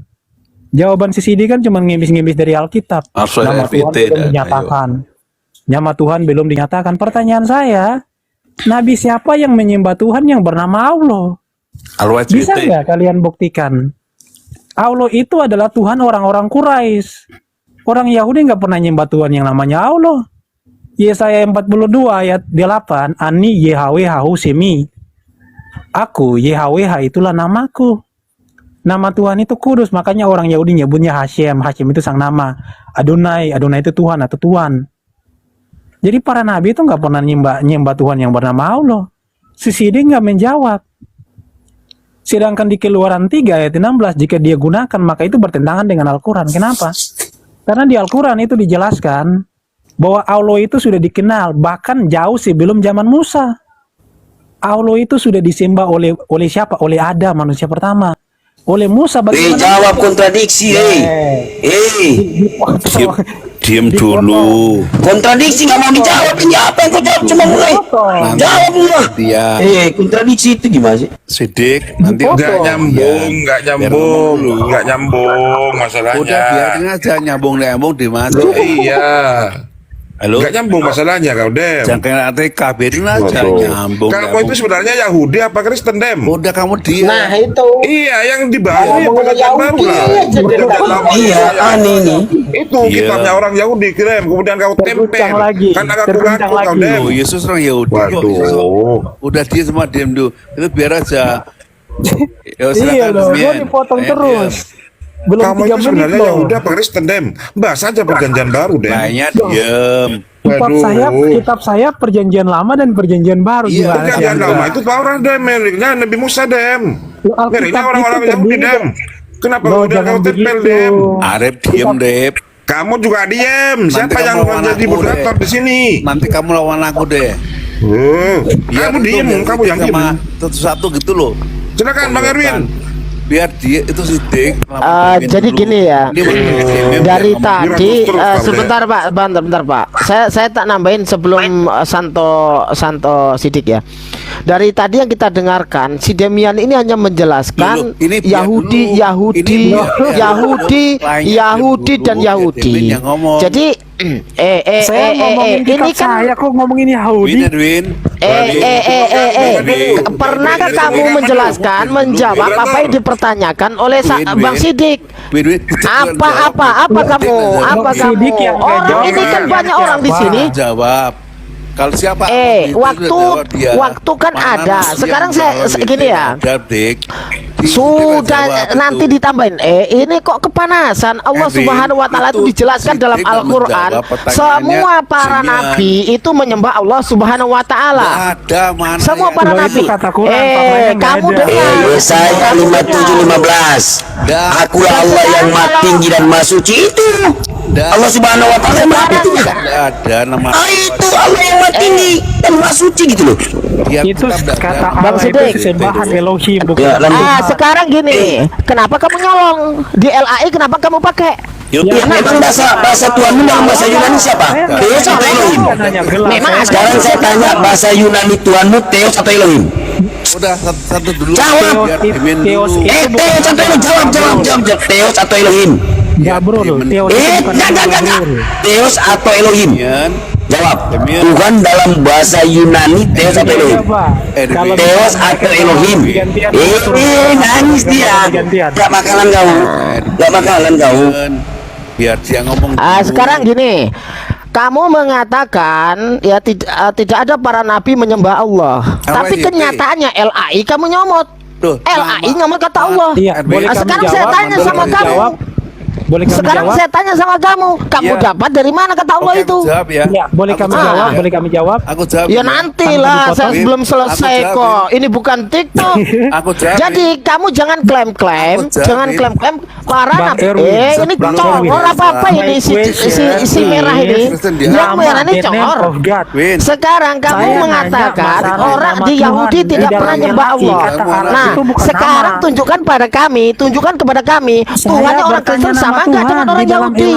Jawaban si Sidik kan cuma ngimbis-ngimbis dari Alkitab. Maksud Nama Tuhan FPT belum dan dinyatakan. Nama Tuhan belum dinyatakan. Pertanyaan saya, nabi siapa yang menyembah Tuhan yang bernama Allah? Bisa nggak kalian buktikan? Allah itu adalah Tuhan orang-orang Quraisy. Orang Yahudi nggak pernah nyembah Tuhan yang namanya Allah. Yesaya 42 ayat 8, Ani Yahweh Semi. Aku Yahweh itulah namaku. Nama Tuhan itu kudus, makanya orang Yahudi nyebutnya Hashem. Hashem itu sang nama. Adonai itu Tuhan atau Tuhan. Jadi para nabi itu nggak pernah nyembah Tuhan yang bernama Allah. Si Sidik nggak menjawab. Sedangkan di Keluaran 3 ayat 16, jika dia gunakan maka itu bertentangan dengan Al-Quran. Kenapa? Karena di Al-Quran itu dijelaskan bahwa Allah itu sudah dikenal bahkan jauh sebelum zaman Musa. Allah itu sudah disembah oleh siapa? Oleh Adam, manusia pertama. Oleh Musa. Jawab kontradiksi, Diam dulu. Kontradiksi nggak mau dijawab. Ini apa yang kau jawab? Cuma mulai. Jawab dulu. Dia. Kontradiksi itu gimana sih? Sidik nanti Nggak nyambung masalahnya. Udah biarin aja nyambung di mana? Iya. Halo. Nggak nyambung masalahnya kau Dem. Jangan kena ATK, biarin aja nyambung. Kamu itu sebenarnya Yahudi apa Kristen Dem? Udah kamu diam. Nah itu. Iya, yang dibahas ya perjanjian baru lah. Iya, aneh nih. Itu kitabnya orang Yahudi Dem. Kemudian kau tempel. lagi. Kan agak ngaku kau Dem. Oh, Yesus orang Yahudi kok. Waduh. Udah dia semua diam dulu. Itu biar aja. Ya, Iya loh, Bien. gue dipotong terus. Belum Kamu 3 itu menit sebenarnya loh. Yahudi apa Kristen Dem? Bahas aja perjanjian baru Dem. Kayaknya diam. Kitab saya perjanjian lama dan perjanjian baru. Iya, Gimana sih Perjanjian Anda? lama itu Taurat Dem, meriknya Nabi Musa Dem. Alkitab Meriknya orang-orang itu Yahudi terdiri Dem. Kenapa Loh, udah jangan kau tempel begitu. Dem? Arep diam, Dep. Kamu juga diem. Siapa kamu yang lawan menjadi aku, moderator Dep. di sini? Nanti kamu lawan aku deh. Kamu diem, kamu yang diem. Satu-satu gitu loh. Silakan Bang Erwin. Biar dia itu Sidik. Jadi gini ya, dari tadi terus, sebentar Pak, bentar Pak. Saya tak nambahin sebelum Santo Sidik ya. Dari tadi yang kita dengarkan, si Demian ini hanya menjelaskan Loh, ini biar Yahudi, dulu. Yahudi, Ini biar- Yahudi, Lainnya Yahudi dulu, dan biar Yahudi. Demian yang ngomong. Jadi Saya ngomongin ini kitab kan saya kok ngomongin Yahudi. Edwin. Pernahkah kamu menjelaskan, menjawab apa yang dipertanyakan oleh Bang Sidik? Apa kamu? Sidik yang nggak Orang jawab. ini kan banyak orang di sini. Jawab. Kalau siapa? Waktu kan ada. Sekarang saya gini ya. Sudah nanti ditambahin. Ini kok kepanasan. Allah Subhanahu wa taala itu dijelaskan dalam Al-Qur'an. Semua para nabi itu menyembah Allah Subhanahu wa taala. Semua para nabi. Kamu dengar. Yesaya 57:15. Akulah Allah yang maha tinggi dan maha suci itu. Allah Subhanahu wa taala maha tinggi. Ada nama. Itu Allah yang maha tinggi dan maha suci gitu loh. Itu kata Bang Allah itu Sidik. sesembahan Elohim bukan. Ya, lanjut. Sekarang gini, kenapa kamu nyolong di LAI? Kenapa kamu pakai? Memang bahasa Tuhanmu dalam bahasa Yunani siapa? Theos atau Elohim? Memang Sekarang saya tanya, bahasa Yunani Tuhanmu Theos atau Elohim? Udah satu dulu. Jawab. Biar Emin Theos dulu. Theos atau Elohim? Jawab. Theos atau Elohim? Enggak bro, Theos itu bukan Enggak. Theos atau Elohim? Emin. Jawab. Tuhan dalam bahasa Yunani Theos atau Elohim? Theos atau Elohim? Nangis dia. Gak bakalan kau. Biar dia ngomong. Sekarang gini, kamu mengatakan ya tidak ada para nabi menyembah Allah, tapi kenyataannya LAI kamu nyomot. LAI nyomot kata Allah. Iya, boleh kami Sekarang saya jawab, tanya boleh sama kami kamu. jawab. Boleh kami Sekarang jawab? saya tanya sama kamu dapat dari mana kata Allah Oke, itu? aku jawab ya. Ya, boleh Aku kami jawab jawab, ya. boleh kami jawab. Aku jawab. Ya nantilah, Tanpa saya dipotong. belum selesai Aku kok. jawab. Ini bukan TikTok. Aku jawab. Jadi kamu jangan klaim-klaim, Aku jawab. jangan klaim-klaim para Bang nabi. Erwin, Ini Bang congor Erwin. apa ini si merah ini? Yang merah ini The name congor. of God. Win. Sekarang kamu Saya mengatakan nanya orang masalah di nama Yahudi Tuhan. tidak Di pernah dalam nyembah Yahudi, Allah. kata Allah Nah, itu bukan sekarang nama. tunjukkan kepada kami, Tuhannya orang Kristen sama enggak dengan orang Yahudi?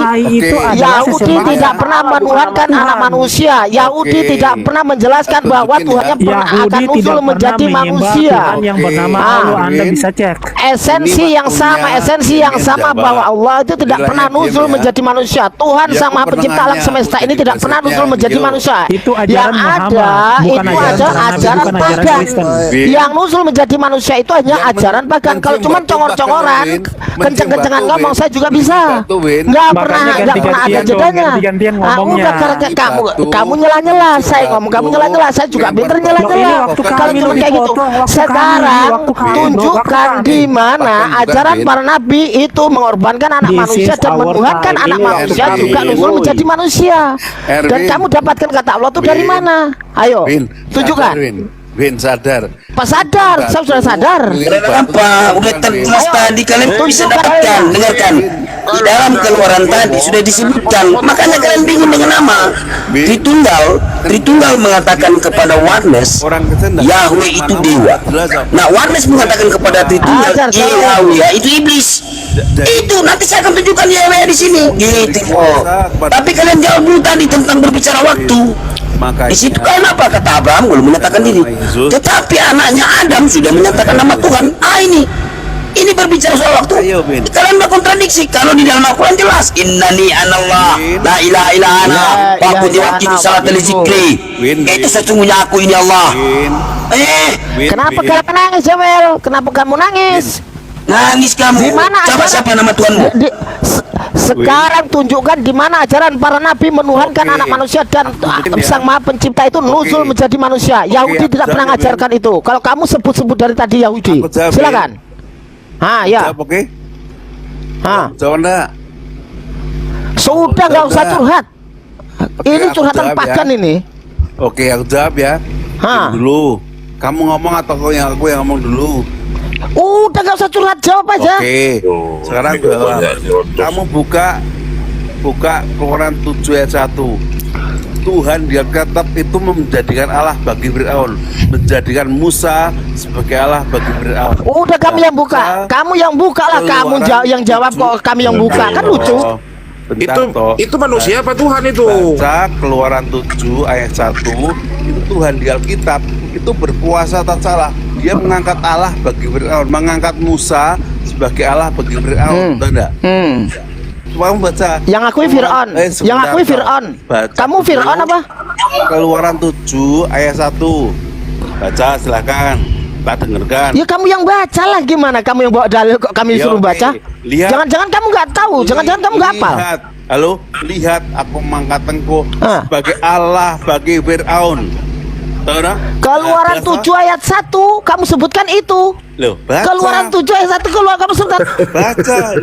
Yahudi tidak pernah menuhankan anak manusia. Yahudi tidak pernah menjelaskan bahwa Tuhannya pernah akan usul menjadi manusia. Tuhan yang bernama Ah. Allah, Anda bisa cek. Esensi yang sama bahwa Allah itu tidak pernah nuzul menjadi manusia. Tuhan Ya, sang maha pencipta alam semesta ini tidak pernah nuzul menjadi manusia. Itu ajaran Yang Muhammad, ada bukan itu ajaran ada Nabi, ajaran bukan ajaran pagan. Kristen. Yang nuzul menjadi manusia itu hanya ajaran pagan. Kalau cuma congor-congoran, kenceng-kencengan ngomong saya juga bisa. Nggak pernah ada jedanya. Ganti-gantian ngomongnya. Udah karena kamu nyela-nyela, saya ngomong kamu nyela-nyela, saya juga pinter nyela-nyela. Kalau cuma kayak gitu, sekarang tunjukkan di mana ajaran para nabi itu mengorbankan anak manusia dan menuhankan anak manusia juga nuzul menjadi manusia. Dan kamu dapatkan kata Allah itu dari mana? Ayo, tunjukkan. Ben sadar. Pak sadar, saya sudah sadar. Kenapa? Udah tertulis tadi, kalian bisa dapatkan. Dengarkan, di dalam Keluaran tadi sudah disebutkan. Makanya kalian bingung dengan nama Tritunggal mengatakan kepada Oneness Yahweh itu dewa. Nah, Oneness mengatakan kepada Tritunggal Yahweh itu iblis. Itu nanti saya akan tunjukkan Yahweh di sini. Gitu. Tapi kalian jawab dulu tadi tentang berbicara waktu. Di situ kan apa kata Abraham belum menyatakan diri, tetapi anaknya Adam sudah menyatakan nama Tuhan. Ini berbicara soal waktu. Kalian berkontradiksi. Kalau di dalam Al-Quran jelas, Innani anallah, la ilaha illa ana, wa'budu waqitu salat li zikri. Itu sesungguhnya aku ini Allah. Kenapa kalian nangis, Joel? Kenapa kamu nangis? Nangis kamu. Di mana Coba siapa nama Tuhanmu? Sekarang tunjukkan di mana ajaran para nabi menuhankan anak manusia dan Sang Maha Pencipta itu nuzul menjadi manusia. Yahudi tidak pernah mengajarkan itu. Kalau kamu sebut-sebut dari tadi Yahudi, silakan. Ya. Oke. Jawab enggak? Sudah nggak usah curhat. Ini curhatan pagan ini. Oke, aku jawab ya. Dulu. Kamu ngomong atau aku yang ngomong dulu? Udah nggak usah curhat, jawab aja. Oke. Sekarang kamu buka Keluaran 7 ayat 1. Tuhan di Alkitab itu menjadikan Allah bagi Fir'aun, menjadikan Musa sebagai Allah bagi Fir'aun. Udah kamu yang buka, kamu yang buka lah, kamu yang jawab kok kami yang buka, kan lucu. Itu manusia apa Tuhan itu? Baca Keluaran 7 ayat 1. Itu Tuhan di Alkitab itu berkuasa tak salah. Dia mengangkat Allah bagi Fir'aun, mengangkat Musa sebagai Allah bagi Fir'aun. Tahu enggak? Kamu baca. Yang akui Fir'aun. Yang akui Fir'aun. Kamu Fir'aun apa? Keluaran 7 ayat 1. Baca silakan. Tak dengarkan. Ya kamu yang baca lah, gimana kamu yang bawa dalil kok kami suruh baca? Lihat. Jangan-jangan kamu nggak tahu, jangan-jangan kamu nggak hafal. Halo, lihat aku mengangkat engkau sebagai Allah bagi Fir'aun. Keluaran 7 ayat 1 kamu sebutkan itu. Loh, baca. Keluaran 7 ayat 1 keluar kamu sebutkan.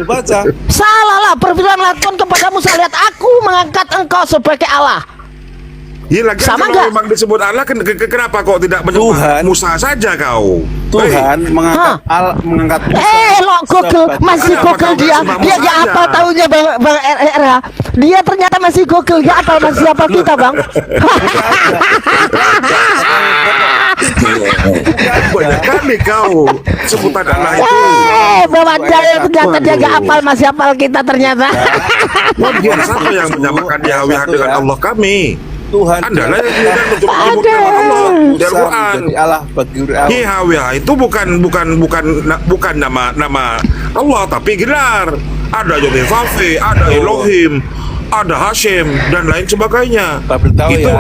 Baca. Salah lah, perfirman Tuhan kepadamu, saya lihat aku mengangkat engkau sebagai Allah. Ya, lagi sama kalau enggak? memang disebut Allah, kenapa kok tidak menyembah Musa saja kau? Tuhan mengangkat Allah, mengangkat Musa. Lo Google, masih Google dia nggak apa tahunya bang Era. Dia ternyata masih Google, nggak apa masih apa kita bang. Banyak kali kau sebutan Allah itu. Bawa dalil ternyata dia nggak hafal, masih hafal kita ternyata. Dia satu yang menyamakan Yahweh dengan Allah kami. Tuhan adalah yang kemudian menyebutkan Allah dari Quran. Allah bagi Yahweh itu bukan nama Allah, tapi gelar. Ada Yahweh, ada Elohim, ada Hashim dan lain sebagainya. Itu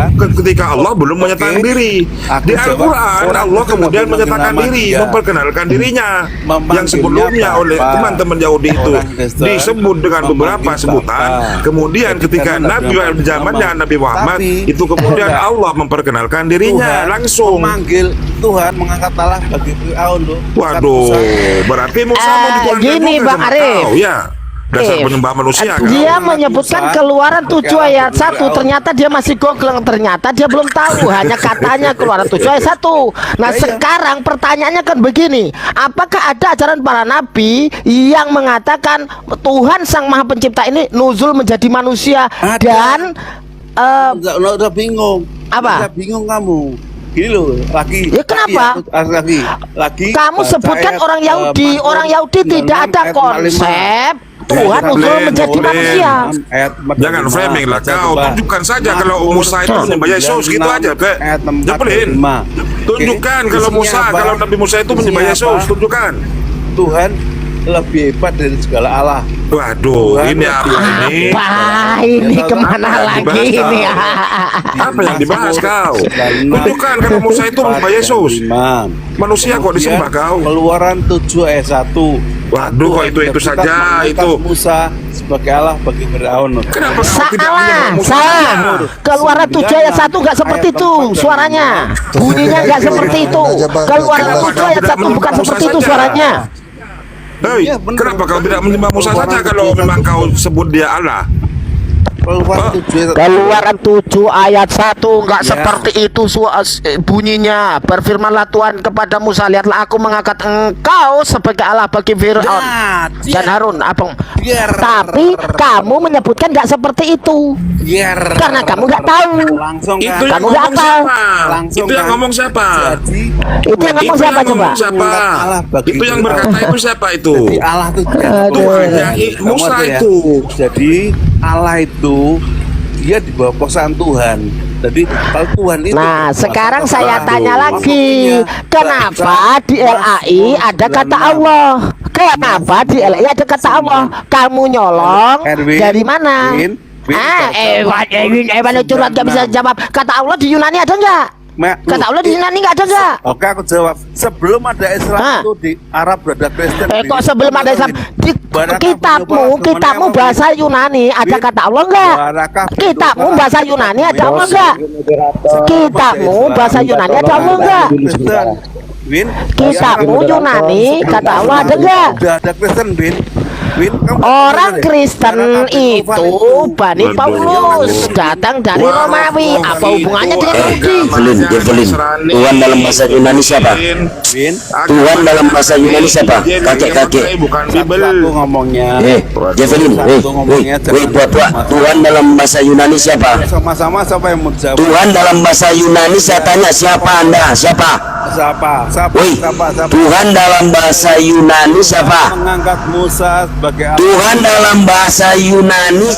ketika Allah belum menyatakan diri. Di Al-Quran Allah kemudian menyatakan diri, memperkenalkan dirinya. Yang sebelumnya oleh teman-teman Yahudi itu disebut dengan beberapa sebutan. Kemudian ketika Nabi zamannya Nabi Muhammad itu kemudian Allah memperkenalkan dirinya langsung. Memanggil Tuhan mengangkat Allah bagi Fir'aun loh. Waduh, berarti Musa mau dituangkan gini Bang Arif. Ya. Dasar penyembah manusia kan? Dia menyebutkan Keluaran 7 ayat 1. Ternyata dia masih Google. Ternyata dia belum tahu. Hanya katanya Keluaran 7 ayat 1. Nah sekarang pertanyaannya kan begini, apakah ada ajaran para nabi yang mengatakan Tuhan Sang Maha Pencipta ini nuzul menjadi manusia? Dan udah bingung. Apa? Udah bingung kamu. Gini loh, lagi. Ya kenapa? Lagi. Kamu sebutkan orang Yahudi. Orang Yahudi tidak ada konsep Tuhan nuzul menjadi manusia. Jangan framing lah kau. Tunjukkan saja kalau Musa itu menyembah Yesus, gitu aja ke. Jepelin. Tunjukkan kalau Nabi Musa itu menyembah Yesus, tunjukkan. Tuhan lebih hebat dari segala Allah. Waduh, ini apa ini? Wah, ini kemana lagi ini? Apa yang dibahas kau? Tunjukkan kalau Musa itu menyembah Yesus. Manusia kok disembah kau? Keluaran 7 ayat 1. Waduh, kok itu saja itu. Musa sebagai Allah bagi Fir'aun. Kenapa salah? Keluaran 7 ayat 1 nggak seperti itu suaranya. Bunyinya nggak seperti itu. Keluaran 7 ayat 1 bukan seperti itu suaranya. Hei, kenapa kau tidak menyembah Musa saja kalau memang kau sebut dia Allah? Keluaran 7 ayat 1 nggak seperti itu bunyinya. Berfirmanlah Tuhan kepada Musa, lihatlah aku mengangkat engkau sebagai Allah bagi Fir'aun dan Harun. Tapi kamu menyebutkan nggak seperti itu karena kamu nggak tahu. Itu yang Kamu nggak ngomong tahu. siapa? Itu yang ngomong siapa? Itu yang ngomong siapa coba? Itu yang berkata itu siapa itu? Jadi Allah itu Tuhannya Musa itu. Jadi Allah itu dia di bawah kekuasaan Tuhan. Jadi kalau Tuhan itu. Nah, sekarang saya tanya lagi, kenapa di LAI ada kata Allah? Kenapa di LAI ada kata Allah? Kamu nyolong dari mana? Ewan curhat gak bisa jawab. Kata Allah di Yunani ada nggak? Kata Allah di Yunani nggak ada nggak? Oke, aku jawab. Sebelum ada Islam itu di Arab ada Kristen. Kok sebelum ada Islam? Di kitabmu bahasa Yunani ada kata Allah nggak? Kitabmu bahasa Yunani ada Allah nggak? Kitabmu bahasa Yunani ada Allah nggak? Kitabmu Yunani kata Allah ada nggak? Ada Kristen, Orang Kristen itu Bani Paulus datang dari Romawi. Apa hubungannya dengan Yahudi? Evelyn, Tuhan dalam bahasa Yunani siapa? Tuhan dalam bahasa Yunani siapa? Kakek-kakek. Bukan Bible. Ngomongnya. Evelyn, tua. Tuhan dalam bahasa Yunani siapa? Sama-sama siapa yang mau jawab? Tuhan dalam bahasa Yunani saya tanya siapa Anda? Siapa? Tuhan dalam bahasa Yunani siapa? Mengangkat Musa sebagai Tuhan dalam bahasa Yunani